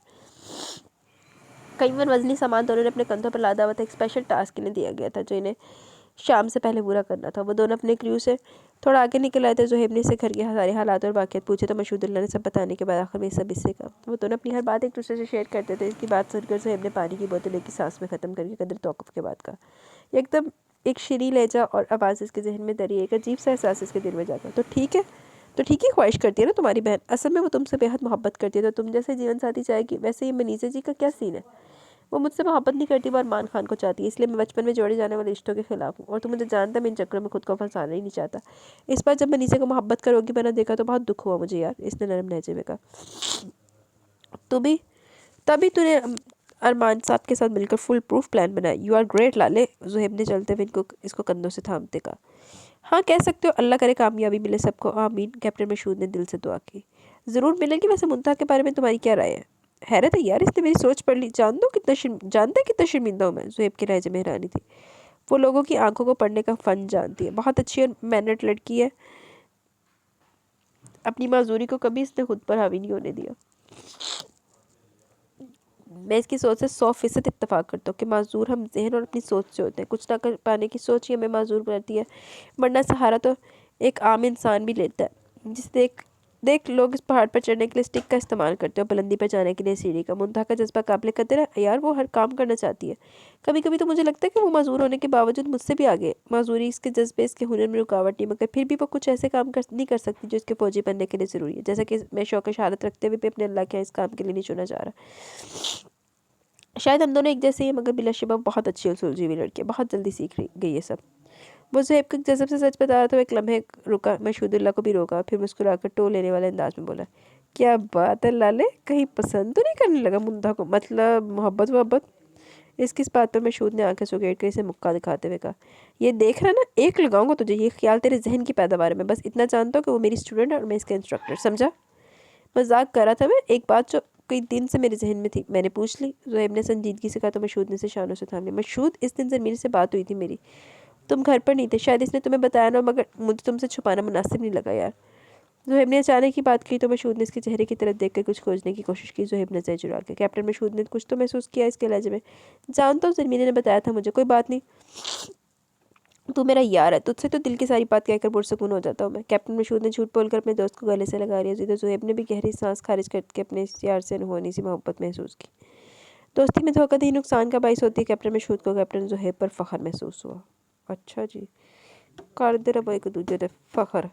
कई बार वजनी सामान दोनों ने अपने कंधों पर लादा हुआ था। एक स्पेशल टास्क इन्हें दिया गया था जो इन्हें शाम से पहले पूरा करना था। वो दोनों अपने क्रू से थोड़ा आगे निकल आए थे। ज़ुहैब ने इससे घर के सारे हालात और वाक़ियात पूछे तो मशहूदुल्लाह ने सब बताने के बाद आखिर में सब इससे कहा। वो दोनों अपनी हर बात एक दूसरे से शेयर करते थे। इसकी बात सुनकर ज़ुहैब ने पानी की बोतल एक ही सांस में ख़त्म करके कदर तौक़ुफ़ के बाद कहा। एकदम एक शीरी लहजा और आवाज़ इसके जहन में दरी, एक अजीब सा एहसास इसके दिल में जागा। तो ठीक है, तो ठीक ही ख्वाहिश करती है ना तुम्हारी बहन। असल में वो तुमसे बेहद मोहब्बत करती है, तो तुम जैसे जीवन साथी चाहेगी। वैसे ही मनीज़ा जी का क्या सीन है? वो मुझसे मोहब्बत नहीं करती, वो अरमान खान को चाहती है। इसलिए मैं बचपन में जोड़े जाने वाले रिश्तों के खिलाफ हूँ। और तुम मुझे जानता, मैं इन चक्करों में खुद को फंसाना ही नहीं चाहता। इस बार जब मनीषा को मोहब्बत करोगी मैंने देखा तो बहुत दुख हुआ मुझे यार, इसने नरम लहजे में कहा। तभी तूने अरमान साहब के साथ मिलकर फुल प्रूफ प्लान बनाया। यू आर ग्रेट लाले। ज़ुहैब ने चलते हुए इसको कंधों से थामते कहा। हाँ कह सकते हो, अल्लाह करे कामयाबी मिले सबको, आमीन। कैप्टन मशहूद ने दिल से दुआ की। ज़रूर मिलेगी। वैसे मुंतहा के बारे में तुम्हारी क्या राय है? हैरत है यार, इसने मेरी सोच पढ़ ली। जानते कितना शर्मिंदा हूँ मैं? ज़ुहैब के लहजे में हैरानी थी। वो लोगों की आंखों को पढ़ने का फ़न जानती है। बहुत अच्छी और मैनर्ड लड़की है। अपनी माजूरी को कभी इसने खुद पर हावी नहीं होने दिया। मैं इसकी सोच से 100% इत्तेफाक करता हूँ कि माजूर हम जहन और अपनी सोच से होते हैं। कुछ ना कर पाने की सोच ही हमें माजूर करती है, वरना सहारा तो एक आम इंसान भी लेता है। जिस देख लोग इस पहाड़ पर चढ़ने के लिए स्टिक का इस्तेमाल करते हैं, बुलंदी पर जाने के लिए सीढ़ी का। मुंतहा का जज्बा काबिल कदर है यार, वो हर काम करना चाहती है। कभी कभी तो मुझे लगता है कि वो माजूर होने के बावजूद मुझसे भी आगे। माजूरी इसके जज्बे, इसके हुनर में रुकावट नहीं, मगर फिर भी वो कुछ ऐसे काम नहीं कर सकती जो इसके फौजी बनने के लिए ज़रूरी है। जैसा कि मैं शौक़ शहादत रखते हुए भी अपने अल्लाह के यहाँ इस काम के लिए नहीं चुना जा रहा। शायद हम दोनों एक जैसे ही, मगर बिलाशुबा बहुत अच्छी और सुलझी हुई लड़की है। बहुत जल्दी सीख गई ये सब। वो ज़ुहैब को जज़ब से सच बता रहा था। वो एक लम्हे रुका, मशहूदुल्लाह को भी रोका, फिर मुस्कुराकर टो लेने वाले अंदाज में बोला, क्या बात है लाले, कहीं पसंद तो नहीं करने लगा मुंतहा को? मतलब मोहब्बत? इसकी इस बात पर मशहूद ने आंखें सुगेड़ कर इसे मुक्का दिखाते हुए कहा, ये देख रहा ना, एक लगाऊंगा तुझे। ये ख्याल तेरे जहन की पैदावार है। मैं बस इतना जानता हूँ कि वो मेरी स्टूडेंट है और मैं इसका इंस्ट्रक्टर, समझा? मजाक कर रहा था मैं। एक बात जो कई दिन से मेरे जहन में थी, मैंने पूछ ली। ज़ुहैब ने संजीदगी से कहा तो मशहूद ने इसे शानों से थाम लिया। मशहूद, इस दिन ज़मीर से बात हुई थी मेरी, तुम घर पर नहीं थे। शायद इसने तुम्हें बताया ना, मगर मुझे तुमसे छुपाना मुनासिब नहीं लगा यार। ज़ुहैब ने अचानक की बात की तो मशहूद ने इसके चेहरे की तरफ देखकर कुछ खोजने की कोशिश की। ज़ुहैब नजर चुरा के। कैप्टन मशहूद ने कुछ तो महसूस किया इसके लहजे में। जानता हूँ, ज़मीने ने बताया था मुझे। कोई बात नहीं, तू मेरा यार है, तुझसे तो दिल की सारी बात कहकर पुरसकून हो जाता हूँ मैं। कैप्टन मशहूद ने झूठ बोलकर अपने दोस्त को गले से लगा लिया। तो ज़ुहैब ने भी गहरी सांस खारिज करके अपने इस यार से अनहोनी सी मोहब्बत महसूस की। दोस्ती में धोखाधड़ी नुकसान का बाइस होती है। कैप्टन मशहूद को कैप्टन ज़ुहैब पर फ़ख्र महसूस हुआ। अच्छा जी, कर दे रहा एक दूजे दे फ़ख्र।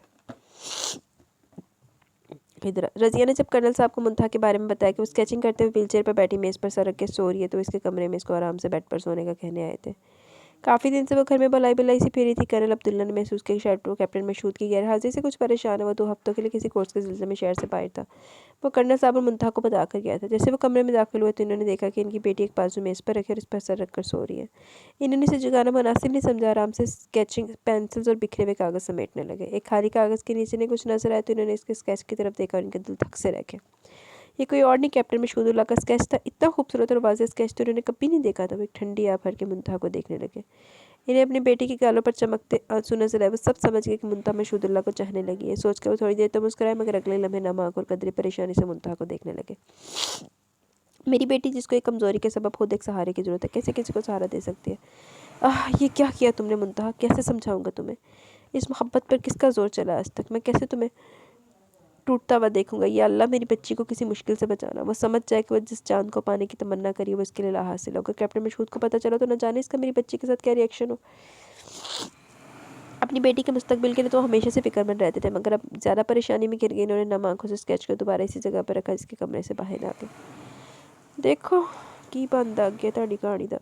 इधर रज़िया ने जब कर्नल साहब को मुंतहा के बारे में बताया कि वो स्केचिंग करते हुए व्हीलचेयर पर बैठी मेज़ पर सर रख के सो रही है, तो इसके कमरे में इसको आराम से बेड पर सोने का कहने आए थे। काफ़ी दिन से वो घर में बुलाई सी फिरी थी। कर्नल अब्दुल्ला ने महसूस किया कि शायद वो कैप्टन मशहूद की गैरहाजिरी से कुछ परेशान है। वो 2 हफ्तों के लिए किसी कोर्स के सिलसिले में शहर से बाहर था। वो कर्नल साहब और मुंतहा को बता कर गया था। जैसे वो कमरे में दाखिल हुए तो इन्होंने देखा कि इनकी बेटी एक बाजू मेज़ पर रखी और इस पर सर रखकर सो रही है। इन्होंने इसे जगाना मुनासिब नहीं समझा। आराम से स्केचिंग पेंसिल्स और बिखरे हुए कागज़ समेटने लगे। एक खाली कागज़ के नीचे ने कुछ नजर आया तो इन्होंने इसके स्केच की तरफ देखा और इनके दिल धक से रह गए। ये कोई और नहीं, कैप्टन मशहूदुल्लाह का स्केच था। इतना खूबसूरत और वाज़ेह स्केच तो इन्होंने कभी नहीं देखा था। वो एक ठंडी आह भर के मुंतहा को देखने लगे। इन्हें अपनी बेटी की गालों पर चमकते आंसू नजर आए। वो सब समझ गए कि मुंतहा मशहूदुल्लाह को चाहने लगी है। सोचकर वो थोड़ी देर तो मुस्कुराए, मगर अगले लम्हे नम आंख और कदरी परेशानी से मुंतहा को देखने लगे। मेरी बेटी, जिसको एक कमज़ोरी के सबब खुद एक सहारे की ज़रूरत है, कैसे किसी को सहारा दे सकती है? ये क्या किया तुमने मुंतहा? कैसे समझाऊंगा तुम्हें? इस मोहब्बत पर किसका जोर चला आज तक? मैं कैसे तुम्हें टूटता हुआ देखूंगा। या अल्लाह मेरी बच्ची को किसी मुश्किल से बचाना। वो समझ जाए कि वो जिस चांद को पाने की तमन्ना करी वो इसके लिए ला हासिल होगा। कैप्टन मशहूद को पता चला तो न जाने इसका मेरी बच्ची के साथ क्या रिएक्शन हो। अपनी बेटी के मुस्तकबिल के लिए तो हमेशा से फिक्रमंद रहते थे, मगर अब ज़्यादा परेशानी में गिर गए। इन्होंने नम आंखों से स्केच कर दोबारा इसी जगह पर रखा जिसके कमरे से बाहर आ गए। देखो की बंद आ गया ताड़ी कहानी का।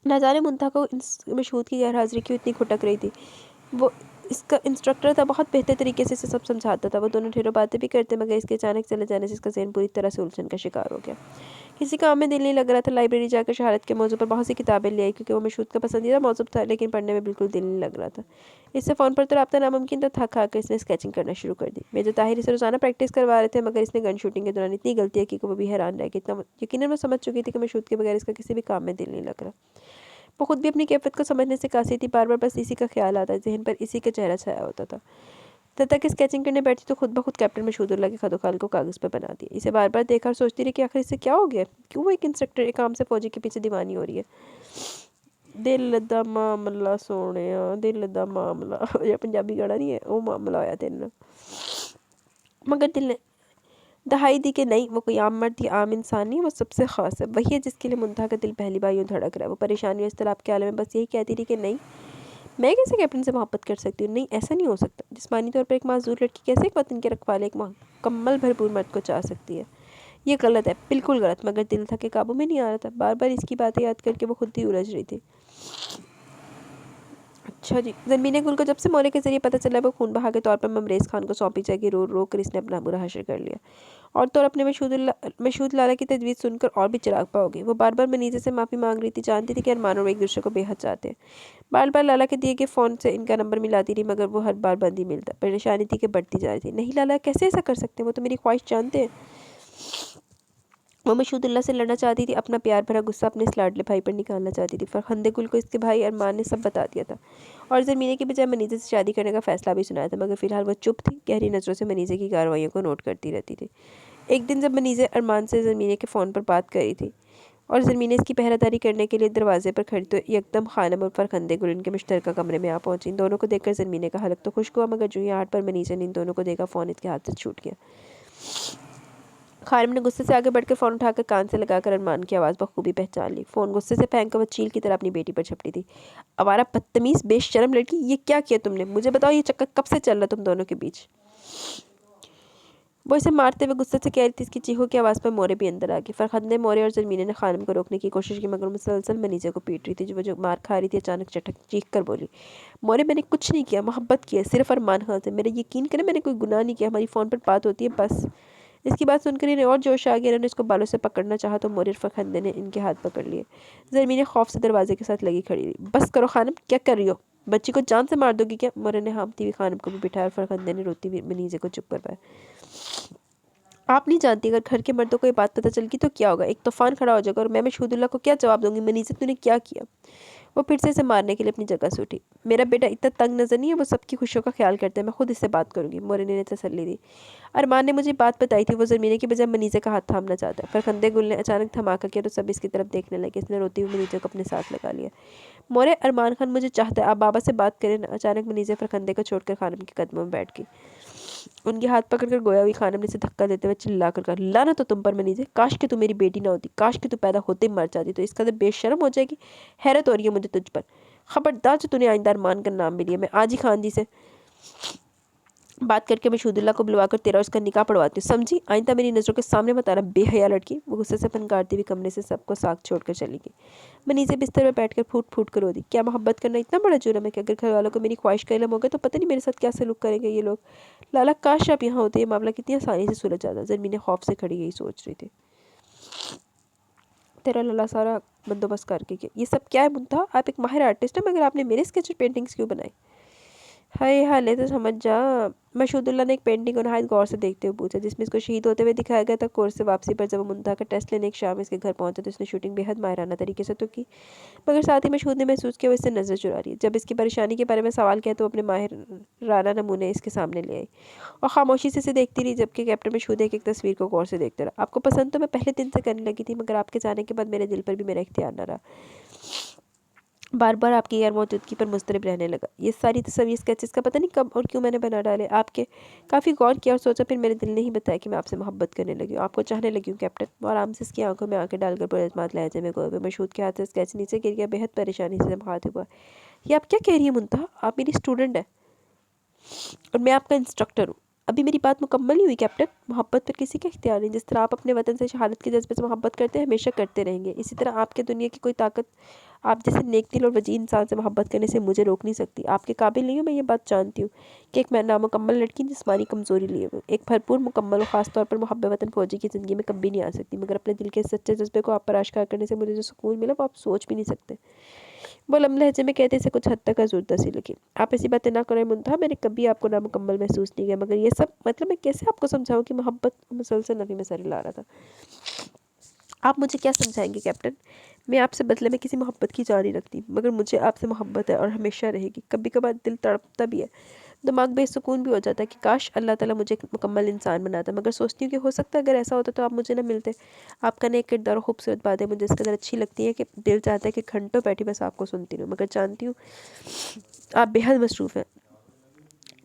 ना जाने मुंतहा को मशहूद की गैर हाजिरी क्यों इतनी खुटक रही थी। वो इसका इंस्ट्रक्टर था, बहुत बेहतर तरीके से इसे सब समझाता था। वो दोनों ढेरों बातें भी करते, मगर इसके अचानक चले जाने से इसका ज़हन पूरी तरह से उलझन का शिकार हो गया। किसी काम में दिल नहीं लग रहा था। लाइब्रेरी जाकर शहारत के मौजू पर बहुत सी किताबें ले आई, क्योंकि वो मशहूद का पसंदीदा मौजू था, लेकिन पढ़ने में बिल्कुल दिल नहीं लग रहा था। इससे फ़ोन पर तो रब्ता नामुमकिन था। थक हार कर इसने स्केचिंग करना शुरू कर दी। मेजर ताहिर इसे रोज़ाना प्रैक्टिस करवा रहे थे, मगर इसने गन शूटिंग के दौरान इतनी गलतियाँ की कि वो भी हैरान रह गई। इतना यकीनन वो समझ चुकी थी कि मशहूद के बगैर इसका किसी भी काम में दिल नहीं लग रहा। वो खुद भी अपनी कैफियत को समझने से कासी थी। बार बार बस इसी का ख्याल आता, जहन पर इसी का चेहरा छाया होता था। तब तक स्केचिंग करने बैठी तो खुद ब खुद कैप्टन मशहूदुल्लाह के खदोखाल को कागज़ पर बना दिया। इसे बार बार देखा और सोचती रही कि आखिर इससे क्या हो गया, क्यों वो एक इंस्ट्रक्टर एक आम से फौजी के पीछे दीवानी हो रही है। दिल दा मामला सोने, दिल दा मामला ये पंजाबी गाना नहीं है, वो मामला होया तेरे नाल। मगर दिल ने दहाई दी कि नहीं, वो कोई आम मर्द या आम इंसान नहीं, वो सबसे ख़ास है। वही है जिसके लिए मुंतहा का दिल पहली बार यूँ धड़क रहा है। वो परेशानी और इज़्तिराब के आलम में बस यही कहती रही कि नहीं, मैं कैसे कैप्टन से मोहब्बत कर सकती हूँ। नहीं, ऐसा नहीं हो सकता। जिस्मानी तौर पर एक मासूर लड़की कैसे एक वतन के रखवाले एक मुकम्मल भरपूर मर्द को चाह सकती है। ये गलत है, बिल्कुल गलत। मगर दिल था कि काबू में नहीं आ रहा था। बार बार इसकी बातें याद करके वो खुद ही उलझ रही थी। अच्छा जी, ज़मीन गुल को जब से मोरे के ज़रिए पता चला वो खून बहा के तौर पर ममरेज़ खान को सौंपी जाएगी, रो रो कर इसने अपना बुरा हश्र कर लिया। और तो और अपने मशहूद लाला की तजवीज़ सुनकर और भी चिरागपा हो गई। वो बार बार मनीज़ा से माफ़ी मांग रही थी। जानती थी कि अरमान और एक दूसरे को बेहद चाहते हैं। बार बार लाला के दिए गए फ़ोन से इनका नंबर मिलाती रही, मगर वो हर बार बंद ही मिलता। परेशानी थी कि बढ़ती जा रही थी। नहीं लाला, कैसे ऐसा कर सकते हैं, वो तो मेरी ख्वाहिश जानते हैं। वो मशहूदुल्लाह से लड़ना चाहती थी। अपना प्यार भरा गुस्सा अपने इस लाडले भाई पर निकालना चाहती थी। फरखंदे गुल को इसके भाई अरमान ने सब बता दिया था और ज़मीने की बजाय मनीज़े से शादी करने का फ़ैसला भी सुनाया था, मगर फ़िलहाल वो चुप थी। गहरी नज़रों से मनीज़े की कार्रवाइयों को नोट करती रहती थी। एक दिन जब मनीज़े अरमान से ज़मीने के फ़ोन पर बात कर रही थी और ज़मीने इसकी पहरादारी करने के लिए दरवाजे पर खड़ी, तो एकदम खानम और फरखंदे गुल इनके मुश्तरका कमरे में आ पहुंची। इन दोनों को देखकर ज़मीने का हलक तो खुश्क हुआ, मगर जूँ ही आहट पर मनीज़े ने इन दोनों को देखा, फ़ोन इसके हाथ से छूट गया। खारिम ने गुस्से से आगे बढ़कर फ़ोन उठाकर कान से लगाकर अरमान की आवाज़ बखूबी पहचान ली। फ़ोन गुस्से से फेंक कर वो चील की तरह अपनी बेटी पर झपटी थी। आवारा बदतमीज़ बेशरम लड़की, ये क्या किया तुमने? मुझे बताओ, ये चक्कर कब से चल रहा तुम दोनों के बीच? वो इसे मारते हुए गुस्से से कह रही थी। इसकी चीखों की आवाज़ पर मोरे भी अंदर आ गई। फरखंदे, मोरे और ज़मीने ने खानम को रोकने की कोशिश की, मगर मुसलसल मनीज़े को पीट रही थी। जो मार खा रही थी, अचानक चटक चीख कर बोली, मोरे मैंने कुछ नहीं किया, मोहब्बत की है सिर्फ अरमान खान से। मेरा यकीन करें, मैंने कोई गुनाह नहीं किया। हमारी फ़ोन पर बात होती है बस। इसकी बात सुनकर इन्हें और जोश आ गया। इन्होंने इसको बालों से पकड़ना चाहा तो मोरे और फरखंदे ने इनके हाथ पकड़ लिए। ज़मीने खौफ से दरवाजे के साथ लगी खड़ी रही। बस करो खानम, क्या कर रही हो? बच्ची को जान से मार दोगी क्या? मोरे ने हाँफती हुई खानम को भी बिठाया और फरखंदे ने रोती हुई मनीज़े को चुप करवाया। आप नहीं जानती, अगर घर के मर्दों को ये बात पता चल गई तो क्या होगा? एक तूफान खड़ा हो जाएगा और मैं मशहूदुल्लाह को क्या जवाब दूंगी? मनीज़ा, तूने क्या किया? वो फिर से इसे मारने के लिए अपनी जगह से उठी। मेरा बेटा इतना तंग नज़र नहीं है, वो सबकी खुशियों का ख्याल करता है। मैं खुद इससे बात करूंगी, मोरिनी ने तसल्ली दी। अरमान ने मुझे बात बताई थी, वो ज़मीने की बजाय मनीज़ा का हाथ थामना चाहता है। फरखंदे गुल ने अचानक धमाका किया तो सब इसकी तरफ देखने लगे। इसने रोती हुई मनीज़ा को अपने साथ लगा लिया। मोरे, अरमान खान मुझे चाहता है, आप बाबा से बात करें ना। अचानक मनीज़ा फरखंदे को छोड़कर खानम के कदमों में बैठ गई। उनके हाथ पकड़कर गोया हुई खानम ने इसे धक्का देते हुए चिल्ला कर कहा, लानत तो तुम पर मनीज़े, काश कि तू मेरी बेटी ना होती, काश कि तू पैदा होते ही मर जाती, तो इसका तो बेशर्म हो जाएगी। हैरत हो रही है मुझे तुझ पर। खबरदार जो तूने आइंदा अरमान का नाम भी लिया, मैं आज ही खान जी से बात करके मशहूदुल्लाह को बुलवाकर तेरा उसका निकाह पढ़वाती हूँ, समझी? आइंदा मेरी नज़रों के सामने मत आना, बेहया लड़की। वो गुस्से से फनकारती हुई कमरे से सबको साथ छोड़कर चली गई। मनीज़े बिस्तर पर बैठकर फूट फूट कर रो दी। क्या मोहब्बत करना इतना बड़ा जुर्म है कि अगर घर वालों को मेरी ख्वाहिश का इल्म हो गया तो पता नहीं मेरे साथ क्या सलूक करेंगे ये लोग। लाला, काश आप यहाँ होते, ये मामला कितनी आसानी से सुलझ जाता। ज़मीने खौफ से खड़ी यही सोच रही थी। तेरा लाला सारा बंदोबस्त करके गया। ये सब क्या है मुंतहा? आप एक माहिर आर्टिस्ट हैं, मगर आपने मेरे स्केच पेंटिंग्स क्यों बनाई? हाय हाले तो समझ जा। मशहूदुल्लाह ने एक पेंटिंग को नहायत गौर से देखते हुए पूछा, जिसमें इसको शहीद होते हुए दिखाया गया था। कोर्स से वापसी पर जब वो मुंतहा का टेस्ट लेने एक शाम इसके घर पहुंचा तो इसने शूटिंग बेहद माहिराना तरीके से तो की, मगर साथ ही मशहूद ने महसूस किया वो इससे नज़र चुरा रही है। जब इसकी परेशानी के बारे में सवाल किया तो अपने माहिराना नमूने इसके सामने ले आई और खामोशी से इसे देखती रही, जबकि कैप्टन मशहूद एक एक तस्वीर को गौर से देखते रहा। आपको पसंद तो मैं पहले दिन से करने लगी थी, मगर आपके जाने के बाद मेरे दिल पर भी मेरा इख्तियार न रहा। बार बार आपकी गैर मौजूदगी पर मुस्तरब रहने लगा। ये सारी तस्वीर स्केचेस का पता नहीं कब और क्यों मैंने बना डाले। आपके काफ़ी गौर किया और सोचा, फिर मेरे दिल ने ही बताया कि मैं आपसे मोहब्बत करने लगी हूँ, आपको चाहने लगी हूँ कैप्टन। वो आराम से इसकी आंखों में आंखें डालकर पुरस्मात लहजे में गोए मशहूद के हाथ से स्केच नीचे गिर गया, बेहद परेशानी से हाथ हुआ। ये आप क्या कह रही है मुंतहा? आप मेरी स्टूडेंट है और मैं आपका इंस्ट्रक्टर हूँ। अभी मेरी बात मुकम्मल नहीं हुई कैप्टन। मोहब्बत पर किसी का इख्तियार नहीं। जिस तरह आप अपने वतन से शहादत के जज्बे से मोहब्बत करते हैं, हमेशा करते रहेंगे। इसी तरह आपके दुनिया की कोई ताकत आप जैसे नेक दिल और वजी इंसान से मोहब्बत करने से मुझे रोक नहीं सकती। आपके काबिल नहीं हूँ, मैं ये बात जानती हूँ कि एक मैं नामुकम्मल लड़की जिस्मानी कमज़ोरी लिए हुए एक भरपूर मुकम्मल और ख़ास तौर पर मुहब्ब वतन फ़ौजी की ज़िंदगी में कभी नहीं आ सकती। मगर अपने दिल के सच्चे जज्बे को आप पर आश्कार करने से मुझे जो सुकून मिला वो आप सोच भी नहीं सकते। वो लम लहजे में कहते से कुछ हद तक आज़ूदा सी लगी। आप ऐसी बातें ना करें मुंतहा, मैंने कभी आपको नामुकम्मल महसूस नहीं किया। मगर ये सब मतलब मैं कैसे आपको समझाऊँ कि मोहब्बत मुसलसल नफ़ी में सर हिला रहा था। आप मुझे क्या समझाएंगे कैप्टन? मैं आपसे बदले में किसी मोहब्बत की जान नहीं रखती, मगर मुझे आपसे मोहब्बत है और हमेशा रहेगी। कभी कभार दिल तड़पता भी है, दिमाग बेसुकून भी हो जाता है कि काश अल्लाह ताला मुझे एक मुकम्मल इंसान बनाता। मगर सोचती हूँ कि हो सकता है अगर ऐसा होता तो आप मुझे ना मिलते। आपका नेक किरदार और खूबसूरत बातें मुझे इस कदर अच्छी लगती हैं कि दिल चाहता है कि घंटों बैठी बस आपको सुनती रहूँ। मगर जानती हूँ आप बेहद मसरूफ़ हैं,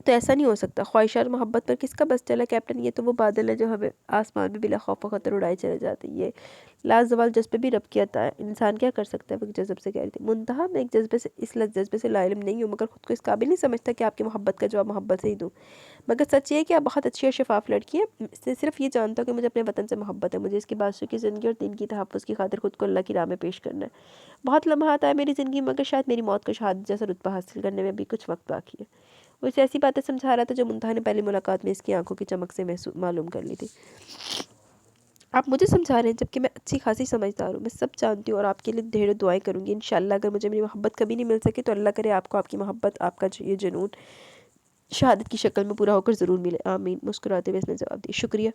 तो ऐसा नहीं हो सकता। ख्वाहिशात मोहब्बत पर किसका बस चला कैप्टन? ये तो वो बादल है जो हमें आसमान में बिला खौफ ख़तर उड़ाए चले जाते हैं। ये लाजवाल जज्बे भी रब की अता है, इंसान क्या कर सकता है? वो जज्ब से कह रही थी मुंतहा। मैं एक जज्बे से जज्बे से लाइल्म नहीं हूँ, मगर खुद को इस काबिल नहीं समझता कि आपकी मोहब्बत का जवाब मोहब्बत से ही दूँ। मगर सच ये है कि आप बहुत अच्छी और शफाफ लड़की है। मैं सिर्फ ये जानता हूँ कि मुझे अपने वतन से मोहब्बत है। मुझे इसकी बादशाह की ज़िंदगी और दिन की तहफ़्फ़ुज़ की खातिर खुद को अल्लाह की राह में पेश करना है। बहुत लम्हात आए मेरी ज़िंदगी, मगर शायद मेरी मौत को शहादत जैसा रुतबा हासिल करने में भी कुछ वक्त बाकी है। वो इसे ऐसी बातें समझा रहा था जो मुंतहा ने पहली मुलाकात में इसकी आंखों की चमक से मालूम कर ली थी। आप मुझे समझा रहे हैं जबकि मैं अच्छी खासी समझदार हूँ। मैं सब जानती हूँ और आपके लिए ढेरों दुआएं करूँगी। इंशाल्लाह अगर मुझे मेरी मोहब्बत कभी नहीं मिल सकी तो अल्लाह करे आपको आपकी मोहब्बत, आपका ये जुनून शहादत की शक्ल में पूरा होकर ज़रूर मिले। आमीन। मुस्कुराते हुए इसने जवाब दिया, शुक्रिया।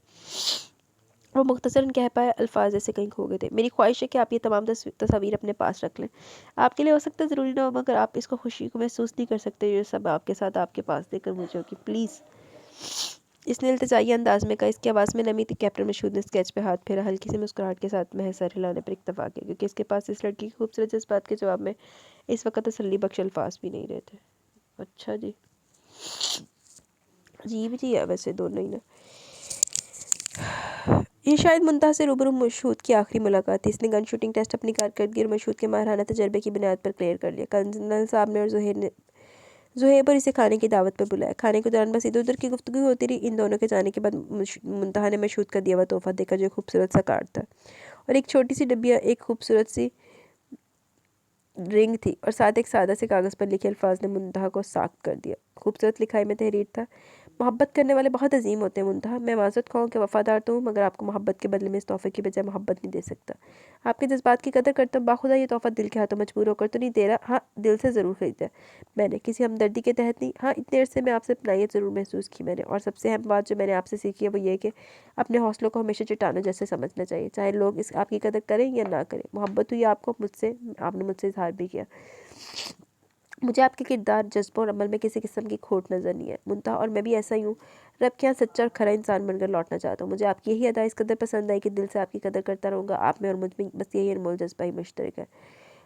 वो मुख्तसरन कह पाया, अल्फाज ऐसे कहीं खो गए थे। मेरी ख्वाहिश है कि आप ये तमाम तस्वीर अपने पास रख लें। आपके लिए हो सकता है ज़रूरी ना हो, मगर आप इसको खुशी को महसूस नहीं कर सकते ये सब आपके साथ आपके पास देकर मुझे होगी। प्लीज़, इसने इल्तिजाई अंदाज में कहा। इसकी आवाज़ में नमी थी। कैप्टन मशहूद ने स्केच पे हाथ फेरा, हल्की सी मुस्कुराहट के साथ महज सर हिलाने पर इक्तफा किया, क्योंकि इसके पास इस लड़की की खूबसूरत जज्बात के जवाब में इस वक्त तसल्ली बख्श अल्फाज भी नहीं रहते। अच्छा जी, अजीब जी है वैसे दोनों ही ना। ये शायद मुंतहा से रूबरू मशहूद की आखिरी मुलाकात थी। इसने गन शूटिंग टेस्ट अपनी कारकर्दगी और मशहूद के माहिराना तजर्बे की बुनियाद पर क्लियर कर लिया। कर्नल साहब ने और ज़ुहैब और इसे खाने की दावत पर बुलाया। खाने के दौरान बस इधर उधर की गुफ्तगू होती रही। इन दोनों के जाने के बाद मुंतहा ने मशहूद का दिया हुआ तोहफा देखा, जो खूबसूरत सा कार्ड था और एक छोटी सी डब्बिया, एक खूबसूरत सी रिंग थी और साथ एक सादा से कागज़ पर लिखे अल्फाज ने मुंतहा को साख्त कर दिया। खूबसूरत लिखाई में तहरीर था, मोहब्बत करने वाले बहुत अजीम होते हैं मुंतहा। मैं माज़रत खाऊँ कि वफ़ादार तो हूँ, मगर आपको मोहब्बत के बदले में इस तोहफ़े की बजाय मोहब्बत नहीं दे सकता। आपके जज्बात की कदर करता हूँ। बाखुदा ये तोहफ़ा दिल के हाथों मजबूर होकर तो नहीं दे रहा। हाँ, दिल से ज़रूर ख़रीदा है मैंने, किसी हमदर्दी के तहत नहीं। हाँ, इतने अरसे में आपसे अपनाइत ज़रूर महसूस की मैंने। और सबसे अहम बात जो मैंने आपसे सीखी है वो ये कि अपने हौसलों को हमेशा चट्टानों जैसे समझना चाहिए, चाहे लोग इस आपकी कदर करें या ना करें। मोहब्बत हुई आपको मुझसे, आपने मुझसे इजहार भी किया। मुझे आपके किरदार, जज्बों और अमल में किसी किस्म की खोट नज़र नहीं है मुंतहा, और मैं भी ऐसा ही हूँ। रब के यहाँ सच्चा और खरा इंसान बनकर लौटना चाहता हूँ। मुझे आपकी यही अदा इस कदर पसंद आई कि दिल से आपकी कदर करता रहूँगा। आप में और मुझ में बस यही अनमोल जज्बा ही मुश्तरक है।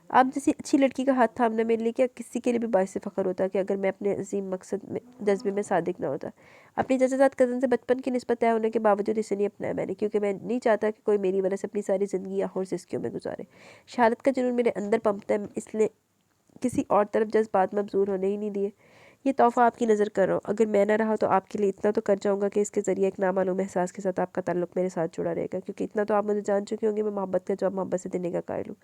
आप जैसी अच्छी लड़की का हाथ थामना मेरे लिए क्या किसी के लिए भी बाइस फ़ख्र होता कि अगर मैं अपने अजीम मकसद में जज्बे में सादिक ना होता। अपनी जज्बात कज़न से बचपन की निस्बत तय होने के बावजूद इसे नहीं अपनाया मैंने, क्योंकि मैं नहीं चाहता कि कोई मेरी वजह से अपनी सारी ज़िंदगी और सिस्कियों में गुजारे। शहादत का जुनून मेरे अंदर पंपता है, इसलिए किसी और तरफ जज्बात मबजूर होने ही नहीं दिए। ये तोहफ़ा आपकी नज़र कर रहा हूँ। अगर मैं ना रहा तो आपके लिए इतना तो कर जाऊँगा कि इसके ज़रिए एक नामालूम एहसास के साथ आपका ताल्लुक मेरे साथ जुड़ा रहेगा, क्योंकि इतना तो आप मुझे जान चुके होंगे, मैं मोहब्बत का जवाब मोहब्बत से देने का कायल हूँ।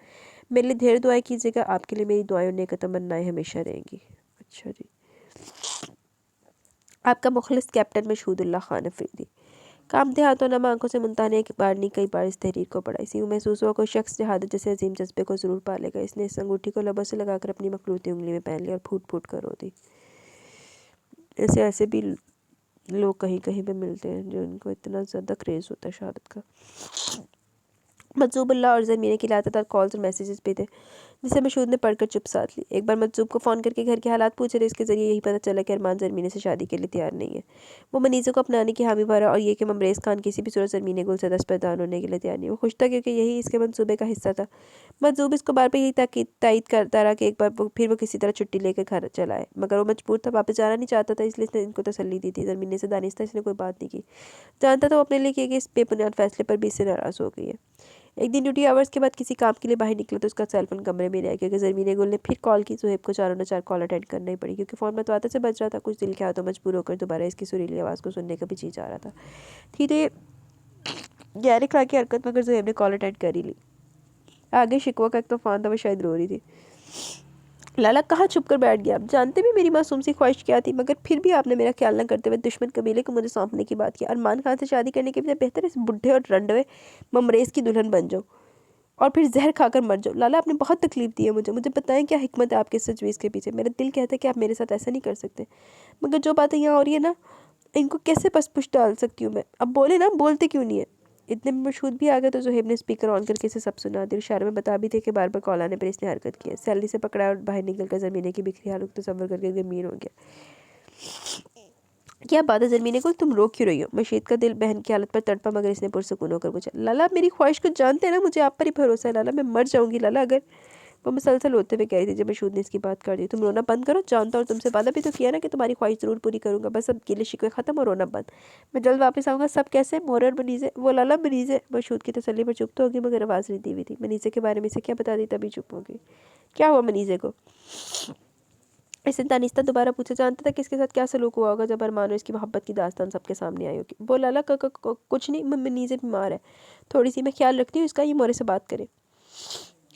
मेरे लिए ढेर दुआएं कीजिएगा। आपके लिए मेरी दुआएं और नेक तमन्नाएं हमेशा रहेंगी। अच्छा जी, आपका मुखलिस कैप्टन मशहूदुल्लाह खान अफरीदी। कामते हाथों नम आंखों से मुंतहा ने एक बार नहीं कई बार इस तहरीर को पढ़ा। इसी महसूस हुआ कोई शख्स जहादत जैसे अजीम जज्बे को ज़रूर पालेगा। इसने इस अंगूठी को लबों से लगाकर अपनी मखलूती उंगली में पहन लिया और फूट फूट कर रो दी। ऐसे ऐसे भी लोग कहीं कहीं पे मिलते हैं जो इनको इतना ज़्यादा क्रेज़ होता है शहादत का। मजूबुल्लाह और ज़मीने की लगातार कॉल्स और मैसेजेस पे थे, जिसे मशहूद ने पढ़कर चुप साध ली। एक बार मजूब को फ़ोन करके घर के हालात पूछे तो इसके ज़रिए यही पता चला कि अरमान ज़रमीने से शादी के लिए तैयार नहीं है। वो मनीज़ा को अपनाने की हामी भरा और ये कि ममरेज़ खान किसी भी सूरत ज़रमीने गुल से दस्तबरदार होने के लिए तैयार नहीं। वो खुश था क्योंकि यही इसके मंसूबे का हिस्सा था। मजूब इसको बार बार यही तायद करता रहा कि एक बार फिर वो किसी तरह छुट्टी लेकर घर चला आए, मगर वो मजबूर था, वापस जाना नहीं चाहता था, इसलिए इसने इनको तसल्ली दी थी। ज़रमीने से दानिस्ता इसने कोई बात नहीं की। जानता था वो अपने लिए किए गए इस बेबुनियाद फैसले पर भी इससे नाराज़ हो गई है। एक दिन ड्यूटी आवर्स के बाद किसी काम के लिए बाहर निकला तो उसका सेलफोन कमरे में रह गया। ज़रमीने गुल ने फिर कॉल की। ज़ुहैब को चारों ने चार कॉल अटेंड करना ही पड़ी क्योंकि फ़ोन में तो आते से बज रहा था। कुछ दिल क्या तो मजबूर होकर दोबारा इसकी सुरीली आवाज़ को सुनने का भी जी जा रहा था। थी तो ये गैर अखलाकी की हरकत, मगर ज़ुहैब ने कॉल अटेंड कर ही ली। आगे शिकवा का एक तूफान था, वो शायद रो रही थी। लाला कहाँ छुप कर बैठ गया? आप जानते भी मेरी मासूम सी ख्वाहिश क्या थी, मगर फिर भी आपने मेरा ख्याल न करते हुए दुश्मन कबीले को मुझे सौंपने की बात की। अरमान खान से शादी करने के बजाय बेहतर इस बुढ़े और रंडवे ममरेज़ की दुल्हन बन जाऊँ और फिर जहर खाकर मर जाओ। लाला आपने बहुत तकलीफ दी है मुझे बताएं क्या हिकमत है आपके इस तजवीज़ के पीछे। मेरा दिल कहता है कि आप मेरे साथ ऐसा नहीं कर सकते, मगर जो बातें यहाँ हो रही है ना, इनको कैसे पसपुश डाल सकती हूँ मैं? अब बोले ना, बोलते क्यों नहीं है? इतने में मशहूद भी आ गए तो ज़ुहैब ने स्पीकर ऑन करके इसे सब सुना दिया। इशारे में बता भी थे कि बार बार कॉल आने पर इसने हरकत की है। सैलरी से पकड़ा और बाहर निकल कर ज़मीने की बिखरी हालत तस्वर करके गमीर हो गया। क्या बात है ज़रमीने को, तुम रो क्यों रही हो? मशीद का दिल बहन की हालत पर तड़पा, मगर इसने पुरसुकून होकर पूछा। लाला आप मेरी ख्वाहिश को जानते हैं ना, मुझे आप पर ही भरोसा है लाला, मैं मर जाऊंगी लाला अगर। वो मुसलसल होते हुए कह रही थी जब मशहूद ने इसकी बात कर दी। तुम रोना बंद करो, जानता हूँ तुमसे वादा भी तो किया ना कि तुम्हारी ख्वाहिश ज़रूर पूरी करूँगा। बस अब गिले शिकवे ख़त्म और रोना बंद। मैं जल्द वापस आऊँगा। सब कैसे? मोरर मनीज़े? वो लाला मनीज़े। मशहूद की तसल्ली पर चुप तो होगी, मगर आवाज़ नहीं दी हुई थी। मनीज़े के बारे में इसे क्या बता दी तभी चुप हो गई। क्या हुआ मनीज़े को? इसने दानिस्ता दोबारा पूछा। जानता था कि इसके साथ क्या सलूक हुआ होगा जब अरमान और इसकी मोहब्बत की दास्तान सबके सामने आई होगी। वो लाला कुछ नहीं, मनीज़े बीमार है थोड़ी सी, मैं ख्याल रखती हूँ इसका, ये मोरे से बात करे।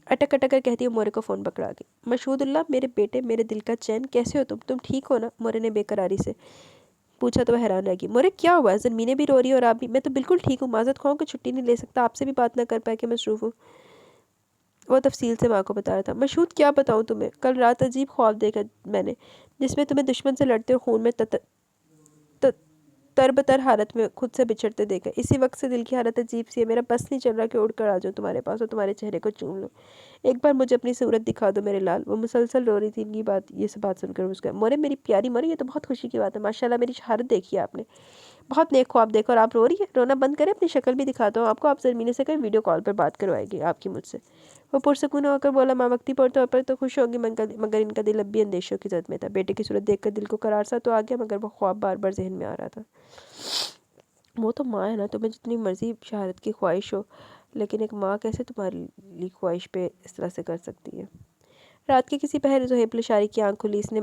अटक अटक कर कहती हूँ। मोरे को फ़ोन पकड़ा गई। मशहूदुल्लाह मेरे बेटे, मेरे दिल का चैन, कैसे हो तुम ठीक हो ना? मोरे ने बेकरारी से पूछा तो वह हैरान रह गई। मोरे क्या हुआ? ज़रमीने भी रो रही है और आप भी? मैं तो बिल्कुल ठीक हूँ, माजरत खाऊँ कि छुट्टी नहीं ले सकता, आपसे भी बात ना कर पाए कि मसरूफ़ हूँ। वो तफसील से माँ को बता रहा था। मशहूद क्या बताऊँ तुम्हें, कल रात अजीब ख्वाब देखा मैंने जिसमें तुम्हें दुश्मन से लड़ते और खून में तरबतर हालत में खुद से बिछड़ते देखा। इसी वक्त से दिल की हालत अजीब सी है, मेरा बस नहीं चल रहा कि उड़कर आ जाऊँ तुम्हारे पास और तुम्हारे चेहरे को चूम लूँ। एक बार मुझे अपनी सूरत दिखा दो मेरे लाल। वो मुसलसल रो रही थी। इनकी बात ये सब बात सुनकर मुस्कुराया। मोरे मेरी प्यारी मोरे, ये तो बहुत खुशी की बात है, माशाल्लाह मेरी शहादत देखी है आपने, बहुत नेक ख्वाब देखो और आप रो रही है। रोना बंद करें, अपनी शक्ल भी दिखाता हूँ आपको। आप ज़रमीने से कहीं वीडियो कॉल पर बात करवाएगी आपकी मुझसे। वो पुरसकून होकर बोला। माँ वक्ती पर तौर पर तो खुश होगी, मगर इनका दिल अब भी अंदेशों की जद में था। बेटे की सूरत देखकर दिल को करार सा तो आ गया, मगर वो ख्वाब बार बार जहन में आ रहा था। वो तो माँ है ना, तुम्हें जितनी मर्जी शहादत की ख्वाहिश हो, लेकिन एक माँ कैसे तुम्हारी ख्वाहिश पे इस तरह से कर सकती है? रात के किसी पहर ज़ुहैब लिशारी की आंख खुली। इसने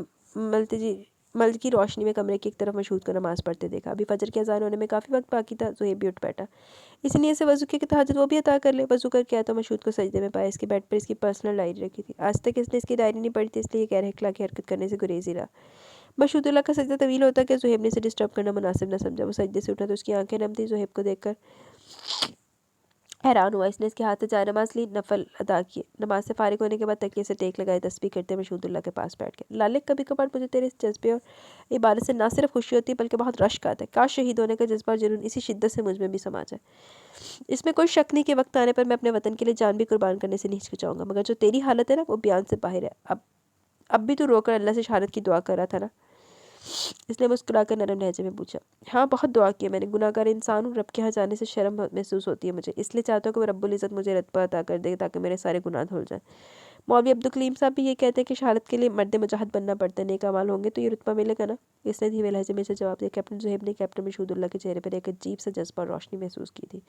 मल्द की रोशनी में कमरे की एक तरफ मशहूद को नमाज़ पढ़ते देखा। अभी फजर के अज़ान होने में काफ़ी वक्त बाकी था। ज़ुहैब भी उठ बैठा। इसलिए से वज़ू की तहज्जुद वो भी अता कर ले। वज़ू करके आया तो मशहूद को सजदे में पाया। इसके बेड पर इसकी पर्सनल डायरी रखी थी। आज तक इसने इसकी डायरी नहीं पढ़ी थी, इसलिए गैर अखलाकी की हरकत करने से गुरेज ही रहा। मशहूदुल्लाह का सजदा तवील होता कि ज़ुहैब ने इसे डिस्टर्ब करना मुनासिब न समझा। वो सजदे से उठा तो उसकी आंखें नम थी। ज़ुहैब को देखकर हैरान हुआ। इसने इसके हाथ से जाए नमाज ली, नफल अदा किए। नमाज से फारिग होने के बाद तकिए से टेक लगाए, तस्बीह करते मशहूदुल्लाह के पास बैठ गए। लाले कभी कभार मुझे तेरे इस जज्बे और इबादत से ना सिर्फ खुशी होती है बल्कि बहुत रश्क आता है। काश शहीद होने का जज्बा और जुनून इसी शिद्दत से मुझ में भी समा जाए। इसमें कोई शक नहीं कि वक्त आने पर मैं अपने वतन के लिए जान भी कुर्बान करने से नहीं हिचकिचाऊंगा, मगर जो तेरी हालत है ना, वो बयान से बाहर है। अब भी तू रोकर अल्लाह से शहादत की दुआ कर रहा था ना? इसने मुस्कुराकर नरम लहजे में पूछा। हाँ, बहुत दुआ की है मैंने। गुनाहगार इंसान हूँ, रब के यहाँ जाने से शर्म महसूस होती है मुझे, इसलिए चाहता हूँ कि वो रब्बुल इज़्ज़त मुझे रत्बा अता कर दे ताकि मेरे सारे गुनाह धुल जाएं। मौलवी अब्दुल कलीम साहब भी ये कहते हैं कि शहादत के लिए मर्द मुजाहिद बनना पड़ता है, नेक अमाल होंगे तो ये रुतबा मिलेगा ना? इसने धीमे लहजे में से जवाब दिया। कैप्टन ज़ुहैब ने कैप्टन मशहूदुल्लाह के चेहरे पर एक अजीब सा जज्बा और रोशनी महसूस की थी।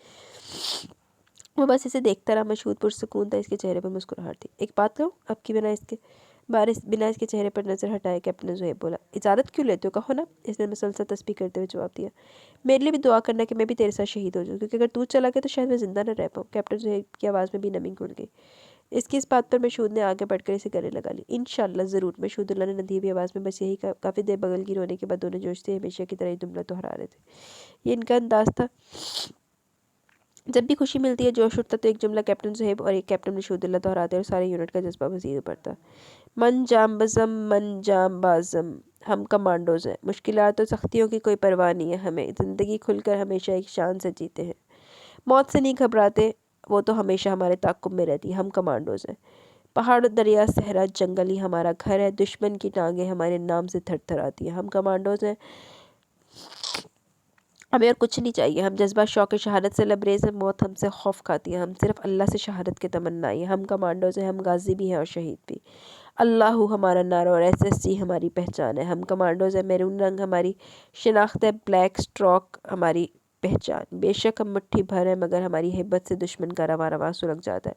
वो बस इसे देखता रहा। मशहूद पुरसुकून था, इसके चेहरे पर मुस्कुराहट थी। एक बात कहूँ, अब की बिना इसके चेहरे पर नज़र हटाए कैप्टन ज़ुहैब बोला। इजाज़त क्यों लेते हो, कहो ना? इसने मुसलसल तस्बीह करते हुए जवाब दिया। मेरे लिए भी दुआ करना कि मैं भी तेरे साथ शहीद हो जाऊँ, क्योंकि अगर तू चला गया तो शायद मैं ज़िंदा न रह पाऊँ। कैप्टन ज़ुहैब की आवाज़ में भी नमी घुल गई। इसकी इस बात पर मशहूद ने आगे बढ़कर इसे गले लगा ली। इंशाअल्लाह ज़रूर। मशहूदुल्लाह ने नदीबी आवाज़ में बस यही कहा। काफ़ी देर बगलगी रोने के बाद दोनों जोश से हमेशा की तरह ही जुमला दोहरा रहे थे। ये इनका अंदाज़ था। जब भी खुशी मिलती है, जोश उठता तो एक जुमला कैप्टन ज़ुहैब और एक कैप्टन मशहूदुल्लाह दोहराते और सारे यूनिट का जज्बा मज़ीद बढ़ता। मन जाम बाज़म, हम कमांडोज़ हैं। मुश्किलात और सख्तियों की कोई परवाह नहीं है हमें। ज़िंदगी खुलकर हमेशा एक शान से जीते हैं। मौत से नहीं घबराते, वो तो हमेशा हमारे ताक़ुब में रहती है। हम कमांडोज़ हैं। पहाड़ दरिया सहरा जंगल ही हमारा घर है, दुश्मन की टांगें हमारे नाम से थरथराती हैं। हम कमांडोज हैं, हमें और कुछ नहीं चाहिए। हम जज्बा शौक़ शहादत से लबरेज़ हैं, मौत हमसे खौफ खाती है। हम सिर्फ अल्लाह से शहादत के तमन्नाई हैं। हम कमांडोज हैं, हम गाजी भी हैं और शहीद भी। अल्लाहू हमारा नारा और SSG हमारी पहचान है। हम कमांडोज हैं, मैरून रंग हमारी शिनाख्त है, ब्लैक स्ट्रोक हमारी पहचान। बेशक हम मुट्ठी भर हैं, मगर हमारी हिब्बत से दुश्मन का रवा रवा सुलग जाता है।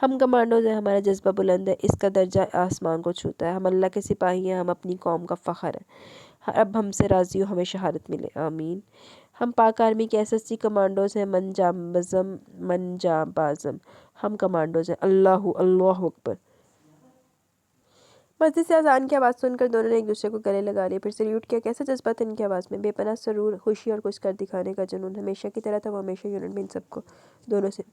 हम कमांडोज हैं, हमारा जज्बा बुलंद है, इसका दर्जा आसमान को छूता है। हम अल्लाह के सिपाही हैं, हम अपनी कौम का फ़ख्र है। अब हमसे राज़ी हो, हमें शहादत मिले, आमीन। हम पाक आर्मी के SSG कमांडोज हैं, मन जाबाज़म। हम कमांडोज हैं, अल्लाहू अकबर। मस्जिद से अजान की आवाज़ सुनकर दोनों ने एक दूसरे को गले लगा लिया, फिर सल्यूट किया। कैसा जज्बा था इनकी आवाज़ में, बेपनाह सरूर, खुशी और कुछ कर दिखाने का जुनून। हमेशा की तरह था वो, हमेशा यूनिट में इन सबको दोनों से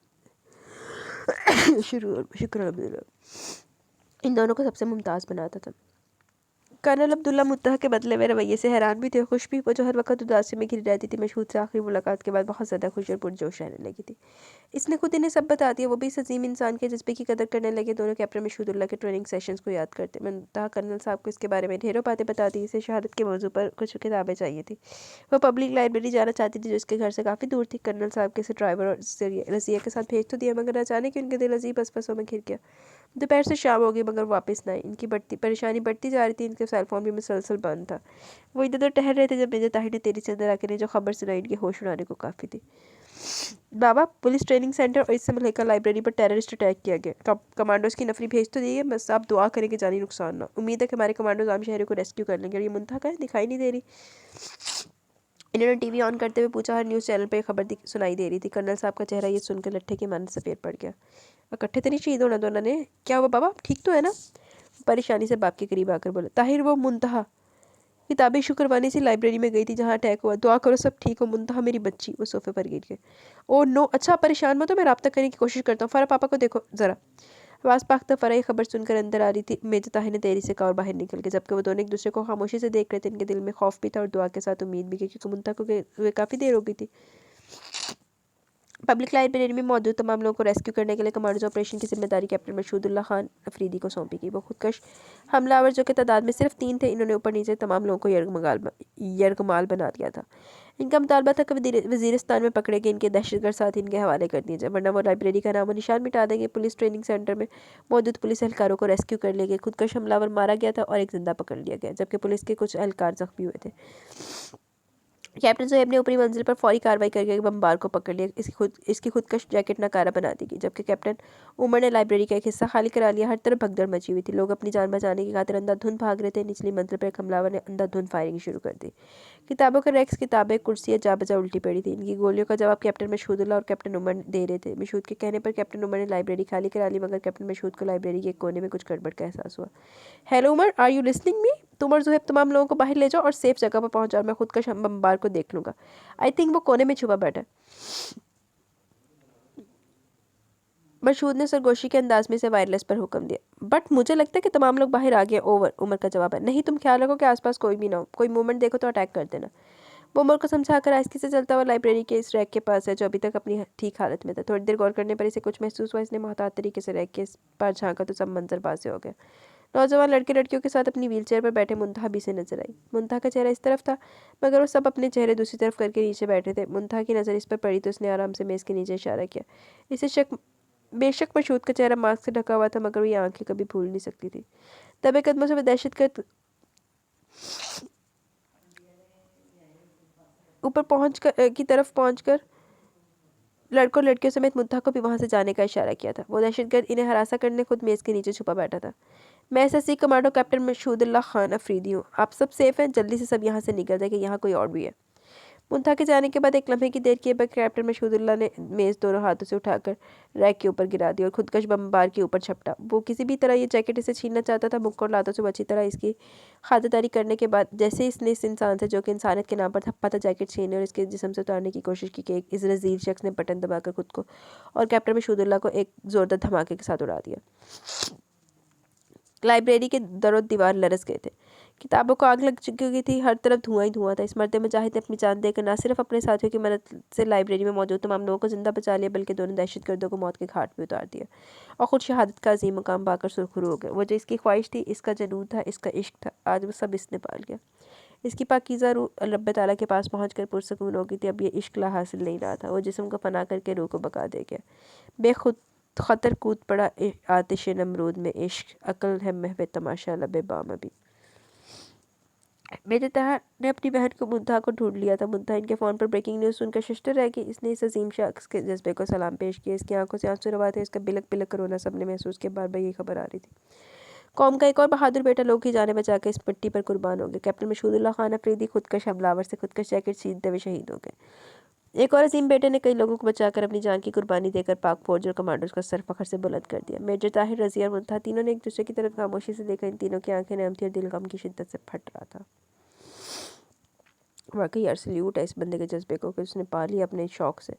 शुक्र अल्हम्दुलिल्लाह इन दोनों को सबसे मुमताज़ बनाता था। कर्नल अब्दुल्ला मुत्तह के बदले में रवैये से हैरान भी थे और खुश भी। वो जो हर वक्त उदासी में घिरी रहती थी, मशहूद से आखिरी मुलाकात के बाद बहुत ज़्यादा खुश और पुरजोश रहने लगी थी। इसने खुद इन्हें सब बता दिया। वो भी इस अजीम इंसान के जज्बे की कदर करने लगे। दोनों कैप्टन मशहूदुल्लाह के ट्रेनिंग सेशंस को याद करते। मुंतहा कर्नल साहब को इसके बारे में ढेरों बातें बता दी। इसे शहादत के मौजू पर कुछ किताबें चाहिए थी। वो पब्लिक लाइब्रेरी जाना चाहती थी, जो इसके घर से काफ़ी दूर थी। कर्नल साहब के इसे ड्राइवर और रज़िया के साथ भेज तो दिया, मगर अचानक ही उनके दिल अजीब वसवसों में घिर गया। दोपहर से शाम हो गई, मगर वापस ना आई। इनकी परेशानी बढ़ती जा रही थी। इनके सेलफोन भी मुसलसल बंद था। वो इधर उधर टहल रहे थे जब मेजर ताहिर ने तेरी से अंदर आकर जो खबर सुनाई, इनके होश उड़ाने को काफ़ी थी। बाबा, पुलिस ट्रेनिंग सेंटर और इससे मलैका लाइब्रेरी पर टेररिस्ट अटैक किया गया। कमांडोज की नफरी भेज तो दी है, बस आप दुआ करें कि जानी नुकसान ना। उम्मीद है कि हमारे कमांडोज आम शहरों को रेस्क्यू कर लेंगे। और ये मुंतहा का है, दिखाई नहीं दे रही। इन्होंने टीवी ऑन करते हुए पूछा। हर न्यूज़ चैनल पर खबर सुनाई दे रही थी। कर्नल साहब का चेहरा ये सुनकर लट्ठे के माने सफ़ेद पड़ गया। इकट्ठे तो नहीं शहीद होना दोनों ने? क्या हुआ बाबा, ठीक तो है ना? परेशानी से बाप के करीब आकर बोले। ताहिर, वो मुंतहा किताबें इशू करवाने से लाइब्रेरी में गई थी जहाँ अटैक हुआ। दुआ करो सब ठीक हो। मुंतहा मेरी बच्ची। वो सोफे पर गिर गए। ओ नो, अच्छा परेशान मत हो, मैं रब्ता करने की कोशिश करता हूँ। फ़रा, पापा को देखो ज़रा। आवाज़ पाख्ता फ़रा ये खबर सुनकर अंदर आ रही थी। मेजर ताहिर ने देरी से कहा और बाहर निकल गए। जबकि वो दोनों एक दूसरे को खामोशी से देख रहे थे। इनके दिल में खौफ भी था और दुआ के साथ उम्मीद भी, क्योंकि मुंतहा को हुए काफ़ी देर हो गई थी। पब्लिक लाइब्रेरी में मौजूद तमाम लोगों को रेस्क्यू करने के लिए कमांडर्स ऑपरेशन की जिम्मेदारी कैप्टन मशहूदुल्लाह खान अफरीदी को सौंपी गई। वो खुदकश हमलावर, जो कि तादाद में सिर्फ 3 थे, इन्होंने ऊपर नीचे तमाम लोगों को यरगमाल बना दिया था। इनका मुतालबा था कि वजीरिस्तान में पकड़े गए इनके दहशतगर्द साथी इनके हवाले कर दिए जाए, वरना वो लाइब्रेरी का नामो निशान मिटा देंगे। पुलिस ट्रेनिंग सेंटर में मौजूद पुलिस एहलकारों को रेस्क्यू कर लेंगे। खुदकश हमलावर मारा गया था और एक जिंदा पकड़ लिया गया, जबकि पुलिस के कुछ एहलकार जख्मी हुए थे। कैप्टन ज़ोएब ने ऊपरी मंजिल पर फौरी कार्रवाई करके बमबार को पकड़ लिया। इसकी खुदकश जैकेट नकारा बना दी गई, जबकि कैप्टन उमर ने लाइब्रेरी का एक हिस्सा खाली करा लिया। हर तरफ भगदड़ मची हुई थी। लोग अपनी जान बचाने की खातिर अंधाधुंध भाग रहे थे। निचली मंजिल पर एक हमलावर ने अंधाधुंध फायरिंग शुरू कर दी। किताबों के रैक्स, किताबें, कुर्सियाँ जा बजा उल्टी पड़ी थी। इनकी गोलियों का जवाब कैप्टन मशहूदुल्लाह और कैप्टन उमर दे रहे थे। मशहूद के कहने पर कैप्टन उमर ने लाइब्रेरी खाली करा ली, मगर कैप्टन मशहूद को लाइब्रेरी के एक कोने में कुछ गड़बड़ का एहसास हुआ। Hello Umar, are you listening me? तुम और ज़ोहेब तमाम लोगों को बाहर ले जाओ और सेफ जगह पर पहुँचाओ। मैं खुद का बमबार को देख लूँगा। आई थिंक वो कोने में छुपा बैठा है। मशहूद ने सरगोशी के अंदाज में से वायरलेस पर हुक्म दिया। बट मुझे लगता है कि तमाम लोग बाहर आ गए। ओवर, उमर का जवाब है। नहीं, तुम ख्याल रखो कि आसपास कोई भी ना हो। कोई मूवमेंट देखो तो अटैक कर देना। वो उमर को समझाकर आहिस्ते से चलता हुआ लाइब्रेरी के इस रैक के पास है, जो अभी तक अपनी ठीक हालत में था। थोड़ी देर गौर करने पर इसे कुछ महसूस हुआ। इसने मोहतात तरीके से रैक के पार झांका तो सब मंजर बाज़ हो गया। नौजवान लड़के लड़कियों के साथ अपनी व्हीलचेयर पर बैठे मुंतहा भी से नजर आई। मुंतहा का चेहरा इस तरफ था, मगर वो सब अपने चेहरे दूसरी तरफ करके नीचे बैठे थे। मुंतहा की नज़र इस पर पड़ी तो उसने आराम से मेज़ के नीचे इशारा किया। इसे बेशक मशहूद का चेहरा मास्क से ढका हुआ था, मगर वो ये आंखें कभी भूल नहीं सकती थी। दबे कदमों से वह दहशतगर्द ऊपर की तरफ पहुंचकर लड़कों लड़कियों समेत मुंतहा को भी वहां से जाने का इशारा किया था। वो दहशतगर्द इन्हें हरासा करने खुद मेज़ के नीचे छुपा बैठा था। मैं SSG commando captain Mashhoodullah Khan Afridi हूँ। आप सब सेफ हैं? जल्दी से सब यहाँ से निकल जाए कि यहाँ कोई और भी है। मुंतहा के जाने के बाद एक लम्हे की देर किए बाद कैप्टन मशहूदुल्लाह ने मेज़ दोनों हाथों से उठाकर रैक के ऊपर गिरा दी और खुदकश बमबार के ऊपर झपटा। वो किसी भी तरह ये जैकेट इसे छीनना चाहता था। मुक्कों और लातों से अच्छी तरह इसकी खातिरदारी करने के बाद जैसे इसने इस इंसान से, जो कि इंसानियत के नाम पर थप्पा था, जैकेट छीनने और इसके जिस्म से उतारने की कोशिश की कि इस रज़ील शख्स ने बटन दबाकर खुद को और कैप्टन मशहूदुल्लाह को एक ज़ोरदार धमाके के साथ उड़ा दिया। लाइब्रेरी के दरो दीवार लरस गए थे। किताबों को आग लग चुकी थी, हर तरफ धुआं ही धुआं था। इस मर्द मुजाहिद ने अपनी जान देकर न सिर्फ अपने साथियों की मदद से लाइब्रेरी में मौजूद तमाम लोगों को जिंदा बचा लिया, बल्कि दोनों दहशतगर्दों को मौत के घाट पे उतार दिया और खुद शहादत का अजीम मुकाम पाकर सुरखरू हो गया। वो जो इसकी ख्वाहिश थी, इसका जुनून था, इसका इश्क था, आज वो सब इसने पाल गया। इसकी पाकीज़ा रूह रब्बे ताला के पास पहुंचकर पुरसकून हो गई थी। अब ये इश्क ला हासिल नहीं रहा था, वो जिस्म को फना करके रूह को बका दे गया। बेखुद खतर कूद पड़ा आतिश नमरूद में इश्क, अकल है महवे तमाशा लबे बाम अभी। मेजर ताहर ने अपनी बहन को मुंतहा को ढूंढ लिया था। मुंतहा इनके फ़ोन पर ब्रेकिंग न्यूज़ सुनकर शशतर रह गई। इसने इस अजीम शख्स के जज्बे को सलाम पेश किया। इसकी आंखों से आंसू रवा थे, इसका बिलक बिलक रोना सबने महसूस किया। बार बार यही खबर आ रही थी, कौम का एक और बहादुर बेटा लोग की जाने बचाकर इस मिट्टी पर कुर्बान हो गए। कैप्टन मशहूदुल्लाह खान अफरीदी खुदकश हमलावर से खुदकश जैकेट छीनते हुए शहीद हो गए। एक और अजीम बेटे ने कई लोगों को बचाकर अपनी जान की कुर्बानी देकर पाक फौज और कमांडोज का सर फखर से बुलंद कर दिया। मेजर ताहिर, रज़िया और मुंतहा तीनों ने एक दूसरे की तरफ खामोशी से देखा। इन तीनों की आंखें नम थी और दिल गम की शिद्दत से फट रहा था। वाकई यार सल्यूट है इस बंदे के जज्बे को कि उसने पा लिया अपने शौक़ से।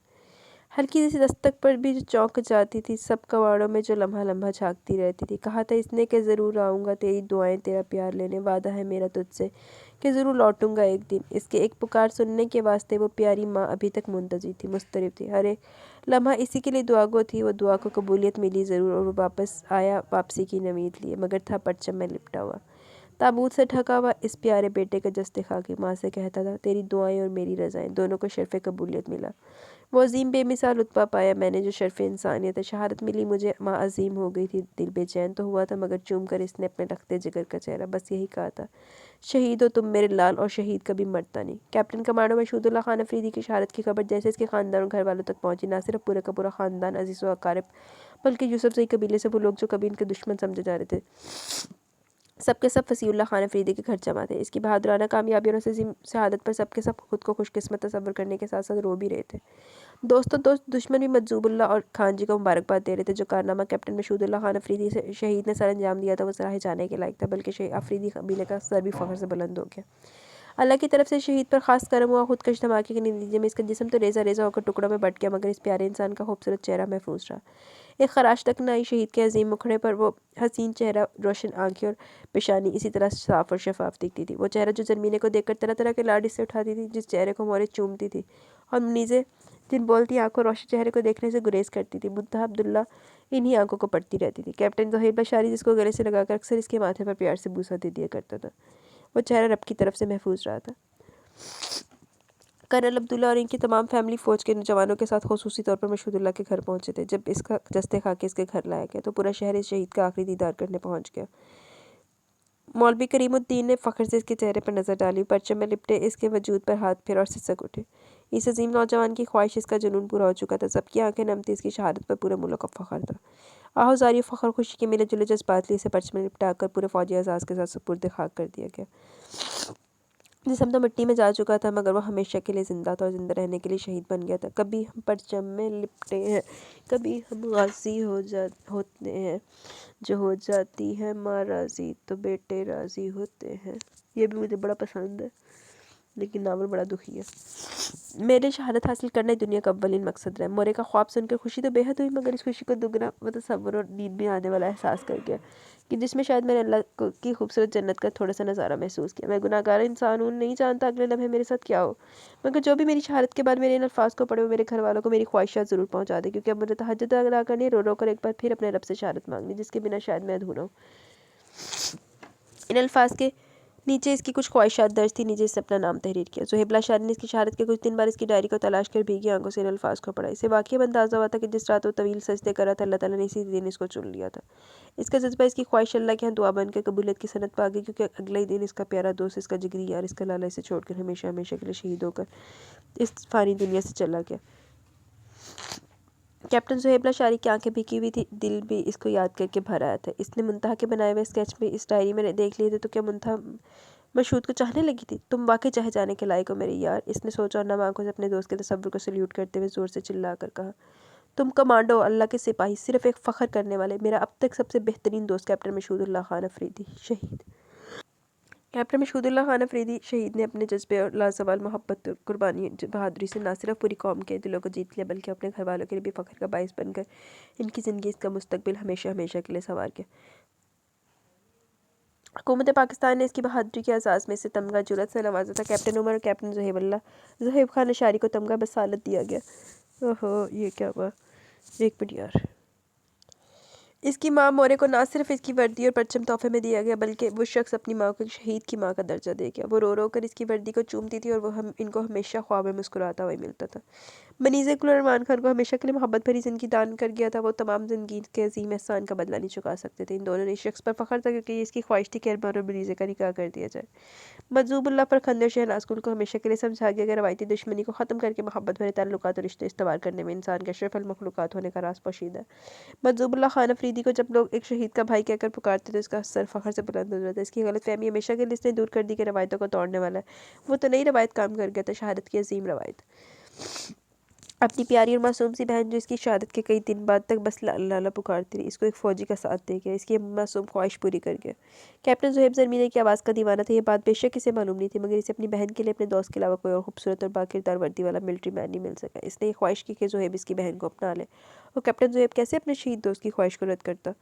हल्की सी दस्तक पर भी जो चौंक जाती थी, सब कवाड़ों में जो लम्हा लम्हा झांकती रहती थी। कहा था इसने कि ज़रूर आऊँगा, तेरी दुआएं तेरा प्यार लेने, वादा है मेरा तुझसे कि ज़रूर लौटूंगा एक दिन। इसके एक पुकार सुनने के वास्ते वो प्यारी माँ अभी तक मुंतज़िर थी, मुस्तरिब थी। हर एक लम्हा इसी के लिए दुआगो थी। वो दुआ को कबूलियत मिली ज़रूर और वो वापस आया वापसी की नवीद लिए, मगर था परचम में लिपटा हुआ। ताबूत से ढका हुआ इस प्यारे बेटे का जस्ते खाकी माँ से कहता था, तेरी दुआएं और मेरी रज़ाएं दोनों को शर्फ़ कबूलियत मिला। वो अजीम बेमिसाल रुतबा पाया मैंने जो शर्फ़ इंसानियत है। शहादत मिली मुझे, माँ अजीम हो गई थी। दिल बेचैन तो हुआ था, मगर चूम कर इसने अपने लखते जिगर का चेहरा बस यही कहा था, शहीद हो तुम मेरे लाल, और शहीद कभी मरता नहीं। कैप्टन कमांडो मशहूदुल्लाह खान अफरीदी की शहादत की खबर जैसे इसके ख़ानदान और घर वालों तक पहुंची, ना सिर्फ पूरे का पूरा ख़ानदान अजीज़ व अकारिब, बल्कि यूसुफजई कबीले से वो लोग जो कभी इनके दुश्मन समझे जा रहे थे, सबके सब फसीउल्लाह खान अफरीदी के घर जमा थे। इसकी बहादुराना कामयाबी और अजीम शहादत पर सबके सब खुद को खुशकिस्मत तसव्वुर करने के साथ साथ रो भी रहे थे। दोस्तों दोस्त दुश्मन भी मजजूबुल्लाह और खान जी को मुबारकबाद दे रहे थे। जो कारनामा कैप्टन मशहूदुल्लाह खान अफरीदी से शहीद ने सर अंजाम दिया था, वो सराहे जाने के लायक था, बल्कि अफरीदी कबीले का सर भी फ़ख्र से बुलंद हो गया। अल्लाह की तरफ से शहीद पर खास करम हुआ। खुदकश धमाके के नतीजे में इसका जिस्म तो रेज़ा रेज़ा होकर टुकड़ों में बट गया, मगर इस प्यारे इंसान का खूबसूरत चेहरा महफूज रहा। एक खराश तक न आई शहीद के अजीम मुखड़े पर। वो हसीन चेहरा, रोशन आंखें और पेशानी इसी तरह साफ और शफाफ दिखती थी। वो चेहरा जो ज़मीने को देखकर तरह तरह के लाड इससे उठाती थी, जिस चेहरे को मोरे चूमती थी और मुनीज़े जिन बोलती आंखों रोशन चेहरे को देखने से गुरेज करती थी। मुंतहा अब्दुल्ला इन्हीं आंखों को पढ़ती रहती थी। कैप्टन ज़ोहेब बशारी, जिसको गले से लगाकर अक्सर इसके माथे पर प्यार से बूसा दे दिया करता था, वो चेहरा रब की तरफ से महफूज रहा था। कर्नल अब्दुल्ला और इनकी तमाम फैमिली फ़ौज के जवानों के साथ खुसूसी तौर पर मशहूदुल्लाह के घर पहुंचे थे। जब इसका जस्ते खा के इसके घर लाया गया तो पूरा शहर इस शहीद का आखिरी दीदार करने पहुंच गया। मौलवी करीमुद्दीन ने फ़ख्र से इसके चेहरे पर नज़र डाली, परचम में लिपटे इसके वजूद पर हाथ फेरा और सिसक उठे। इस अजीम नौजवान की ख्वाहिश, इसका जुनून पूरा हो चुका था। सबकी आंखें नम थी, इसकी शहादत पर पूरे मुल्क का फ़ख्र था। आहोजारी फ़ख्र खुशी के मिले जुले जज्बात लिए इसे परचम में लिपटा कर पूरे फ़ौजी एजाज़ के साथ सुपुर्द खाक कर दिया गया। जिस्म तो मिट्टी में जा चुका था, मगर वह हमेशा के लिए ज़िंदा था और ज़िंदा रहने के लिए शहीद बन गया था। कभी हम परचम में लिपटे हैं, कभी हम गाज़ी होते हैं, जो हो जाती है माँ राज़ी तो बेटे राज़ी होते हैं। ये भी मुझे बड़ा पसंद है, लेकिन नावल बड़ा दुखी है। मेरे शहादत हासिल करना ही दुनिया का अव्वलीन मकसद रहा। मोरे का ख्वाब सुनकर खुशी तो बेहद हुई, मगर इस खुशी को दुगना व तसव्वुर और नींद में आने वाला एहसास कर गया कि जिसमें शायद मैंने अल्लाह की खूबसूरत जन्नत का थोड़ा सा नज़ारा महसूस किया। मैं गुनाहगार इंसान हूँ, नहीं जानता अगले लम्हे मेरे साथ क्या हो, मगर जो भी मेरी शहादत के बाद मेरे इन अल्फाज को पढ़े, वो मेरे घर वालों को मेरी ख्वाहिशात ज़रूर पहुँचा दे, क्योंकि अब मुझे तहज्जुद अदा करनी, रो रो कर एक बार फिर अपने रब से शहादत मांगनी, जिसके बिना शायद मैं अधूरा हूँ। इन अल्फाज के नीचे इसकी कुछ ख्वाहिशात दर्ज थी। नीचे इससे अपना नाम तहरीर किया। ज़ोहेब शारी ने इसकी शहादत के कुछ दिन बाद इसकी डायरी को तलाश कर भीगी आंखों से इन अल्फाज को पढ़ा। इसे वाक़ई अंदाज़ा हुआ था कि जिस रात वो तवील सजदे कर रहा था, अल्लाह ताला ने इसी दिन इसको चुन लिया था। इसका जज्बा, इसकी ख्वाहिश अल्लाह के यहाँ दुआ बनकर कबूलियत की सनत पा गई, क्योंकि अगले ही दिन इसका प्यारा दोस्त, इसका जिगरी यार, इसका लाला इसे छोड़कर हमेशा हमेशा के लिए शहीद होकर इस फ़ानी दुनिया से चला गया। कैप्टन ज़ोहेब शारी की आंखें भीगी हुई थी, दिल भी इसको याद करके भर आया था। इसने मुंतहा के बनाए हुए स्केच में इस डायरी में देख लिए थे, तो क्या मुंतहा मशहूद को चाहने लगी थी? तुम वाकई चाहे जाने के लायक हो मेरे यार, इसने सोचा और नम आंखों से अपने दोस्त के तसव्वुर को सल्यूट करते हुए ज़ोर से चिल्ला कर कहा। तुम कमांडो, अल्लाह के सिपाही, सिर्फ एक फ़ख्र करने वाले, मेरा अब तक सबसे बेहतरीन दोस्त कैप्टन मशहूदुल्लाह खान अफरीदी शहीद। कैप्टन मशहूदुल्लाह खान अफरीदी शहीद ने अपने जज्बे और लाजवाल मोहब्बत, कुर्बानी, बहादुरी से ना सिर्फ पूरी कौम के दिलों को जीत लिया, बल्कि अपने घर वालों के लिए भी फ़ख्र का बाइस बनकर इनकी ज़िंदगी, इसका मुस्तकबिल हमेशा हमेशा के लिए संवार गया। हुकूमत पाकिस्तान ने इसकी बहादुरी के एहसास में इसे तमगा जुरत से नवाजा था। कैप्टन उमर और कैप्टन ज़हीब खान अशारी को तमगा बसालत दिया गया। ओहो, ये क्या हुआ? एक मिनट यार। इसकी माँ मोरे को ना सिर्फ इसकी वर्दी और परचम तोहफे में दिया गया, बल्कि वो शख्स अपनी माँ को शहीद की माँ का दर्जा दे गया। वो रो रो कर इसकी वर्दी को चूमती थी और वो इनको हमेशा ख्वाब में मुस्कुराता हुआ मिलता था। मनीज़ गुल अरमान खान को हमेशा के लिए मोहब्बत भरी ज़िंदगी दान कर गया था। वो तमाम ज़िंदगी के अजीम एहसान का बदला नहीं चुका सकते थे। इन दोनों ने इस शख्स पर फ़ख्र था क्योंकि इसकी ख्वाहिश थी कि अरमान और मनीज़ का निकाह कर दिया जाए। मजूबुल्लाह पर खंदर शहनाज गुल को हमेशा के लिए समझा गया कि रवायती दुश्मनी को ख़त्म करके मोहब्बत भरे ताल्लुकात और रिश्ते इस्तेमाल करने में इंसान के अशरफ अल मखलूक़ात होने का राज पोशीदा है। मजूबुल्लाह खान अफरीदी को जब लोग एक शहीद का भाई कहकर पुकारते तो इसका सर फ़ख्र से बुलंद हो जाता है। इसकी गलतफहमी हमेशा के लिए इसने दूर कर दी कि रवायतों को तोड़ने वाला है। वो तो नई रवायत काम कर गया था, शहादत की अजीम रवायत। अपनी प्यारी और मासूम सी बहन जो इसकी शहादत के कई दिन बाद तक बस लाला पुकारती रही, इसको एक फ़ौजी का साथ दे गया, इसकी मासूम ख्वाहिश पूरी कर गया। कैप्टन ज़ुहैब ज़रमीनी की आवाज़ का दीवाना था। ये बात बेशक इसे मालूम नहीं थी, मगर इसे अपनी बहन के लिए अपने दोस्त के अलावा कोई और खूबसूरत और बाकिरदार वर्दी वाला मिलिट्री मैन नहीं मिल सका। इसने ये ख्वाहिश की कि ज़ुहैब इसकी बहन को अपना ले, और कैप्टन ज़ुहैब कैसे अपने शहीद दोस्त की ख्वाहिश को रद्द करता।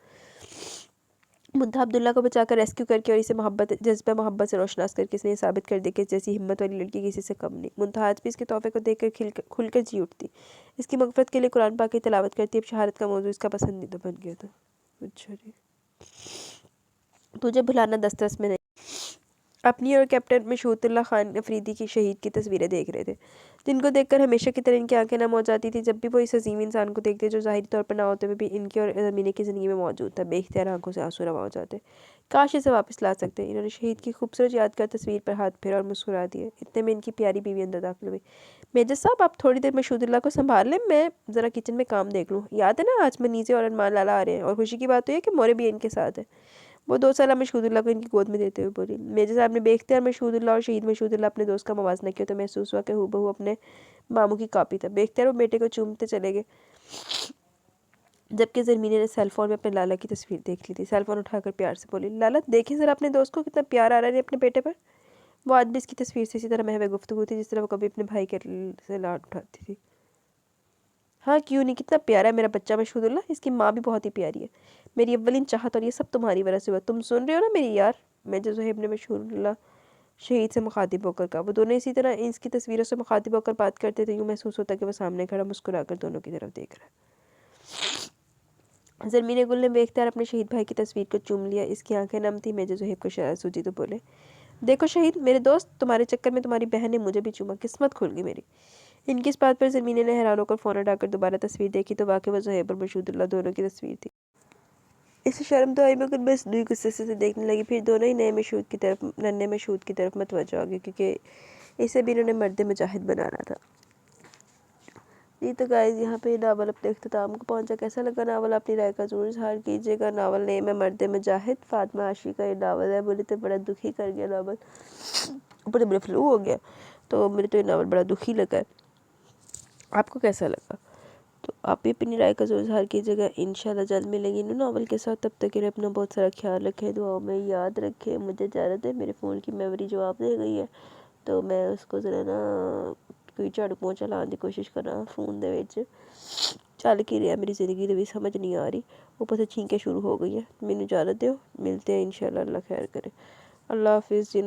मुंतहा अब्दुल्ला को बचाकर रेस्क्यू करके और इसे जज्बा मोहब्बत से रोशनास करके इसने साबित कर दिया कि जैसी हिम्मत वाली लड़की किसी से कम नहीं। मुंतहा आज भी इसके तोहफे को देखकर खुलकर जी उठती। इसकी मगफरत के लिए कुरान पाक की तिलावत करती। अब शहादत का मौजू इसका पसंदीदा बन गया था। अच्छा जी, तुझे भुलाना दस्तरस में नहीं। अपनी और कैप्टन मशहूतुल्लाह खान अफरीदी की शहीद की तस्वीरें देख रहे थे, जिनको देखकर हमेशा की तरह इनकी आंखें नम हो जाती थी। जब भी वो इस अजीम इंसान को देखते जो ज़ाहिरी तौर पर ना होते हुए भी इनकी और ज़मीने की ज़िंदगी में मौजूद था, बेख्तियार आंखों से आंसू रवा हो जाते। काश इसे वापस ला सकते। इन्होंने शहीद की खूबसूरत यादगार तस्वीर पर हाथ फेरा और मुस्कुरा दिए। इतने में इनकी प्यारी बीवी अंदर दाखिल हुई। मेजर साहब, आप थोड़ी देर मशहूदुल्लाह को संभाल लें, मैं ज़रा किचन में काम देख लूँ। याद है ना, आज मनीज़े और अरमान लाला आ रहे हैं, और खुशी की बात तो यह कि मोरे भी इनके साथ है। वो 2 साल मशहूदुल्लाह को इनकी गोद में देते हुए बोली। मेजर साहब ने बेख्तियार मशहूदुल्लाह और शहीद मशहूदुल्लाह अपने दोस्त का मवाजना किया तो महसूस हुआ कि हूबहू अपने मामू की कॉपी था। बेख्तियार वो बेटे को चूमते चले गए, जबकि ज़रमीनी ने सेलफोन में अपने लाला की तस्वीर देख ली थी। सेलफोन उठाकर प्यार से बोली, लाला देखिए ज़रा अपने दोस्त को, कितना प्यार आ रहा है अपने बेटे पर। वो आज भी इसकी तस्वीर से इसी तरह महवे गुफ्तगू थी जिस तरह वो कभी अपने भाई के से लाड उठाती थी। हाँ क्यों नहीं, कितना प्यारा है मेरा बच्चा मशहूदुल्लाह। इसकी माँ भी बहुत ही प्यारी है। मेरी अव्वलीन चाहत, और ये सब तुम्हारी वजह से हुआ। तुम सुन रहे हो ना मेरी यार। मेजर ज़ुहैब ने मशहूदुल्लाह शहीद से मुखातिब होकर कहा। वो दोनों इसी तरह इसकी तस्वीरों से मुखातिब होकर बात करते थे। यूँ महसूस होता कि वो सामने खड़ा मुस्कुराकर दोनों की तरफ देख रहा है। ज़रमीन गुल ने बेख्तियार अपने शहीद भाई की तस्वीर को चूम लिया। इसकी आंखें नम थी। मेजर ज़ुहैब को शरारत सूझी तो बोले, देखो शहीद, मेरे दोस्त, तुम्हारे चक्कर में तुम्हारी बहन ने मुझे भी चूमा, किस्मत खुल गई मेरी। इनकी इस बात पर ज़रमीन ने हैरान होकर फ़ोन हटाकर दोबारा तस्वीर देखी तो वाकई वह ज़ुहैब और मशहूदुल्लाह दोनों की तस्वीर थी। इसे शर्म तो आई, मगर बस दुई गुस्से से देखने लगी। फिर दोनों ही नन्हे मशहूद की तरफ मतवज्जो आ गए, क्योंकि इसे भी इन्होंने मर्द मुजाहिद बनाना था। जी तो गाइज़, यहाँ पे नावल अपने अख्ताम को पहुँचा। कैसा लगा नावल, अपनी राय का ज़रूर इज़हार कीजिएगा। नावल नेम है मर्द मुजाहिद, फातिमा आशी का ये नावल है। मुझे तो बड़ा दुखी कर गया नावल, ऊपर से मेरा फ्लू हो गया, तो मुझे तो ये नावल बड़ा दुखी लगा है। आपको कैसा लगा? तो आप भी अपनी राय का ज़रूर इज़हार कीजिएगा। इंशाल्लाह जल्द मिलेंगे इन नावल के साथ। तब तक के लिए अपना बहुत सारा ख्याल रखें, दुआओं में याद रखें। मुझे इजाज़त है, मेरे फ़ोन की मेमोरी जवाब दे गई है, तो मैं उसको ज़रा ना कोई झाड़ू पोंछा लाने की कोशिश कर रहा फ़ोन दे विच चल की रहा, मेरी ज़िंदगी भी समझ नहीं आ रही, ऊपर से छींकें शुरू हो गई है। मैनू इजाज़त दो, मिलते हैं इंशाल्लाह, अल्लाह खैर करे। अल्लाह हाफिज़ जी।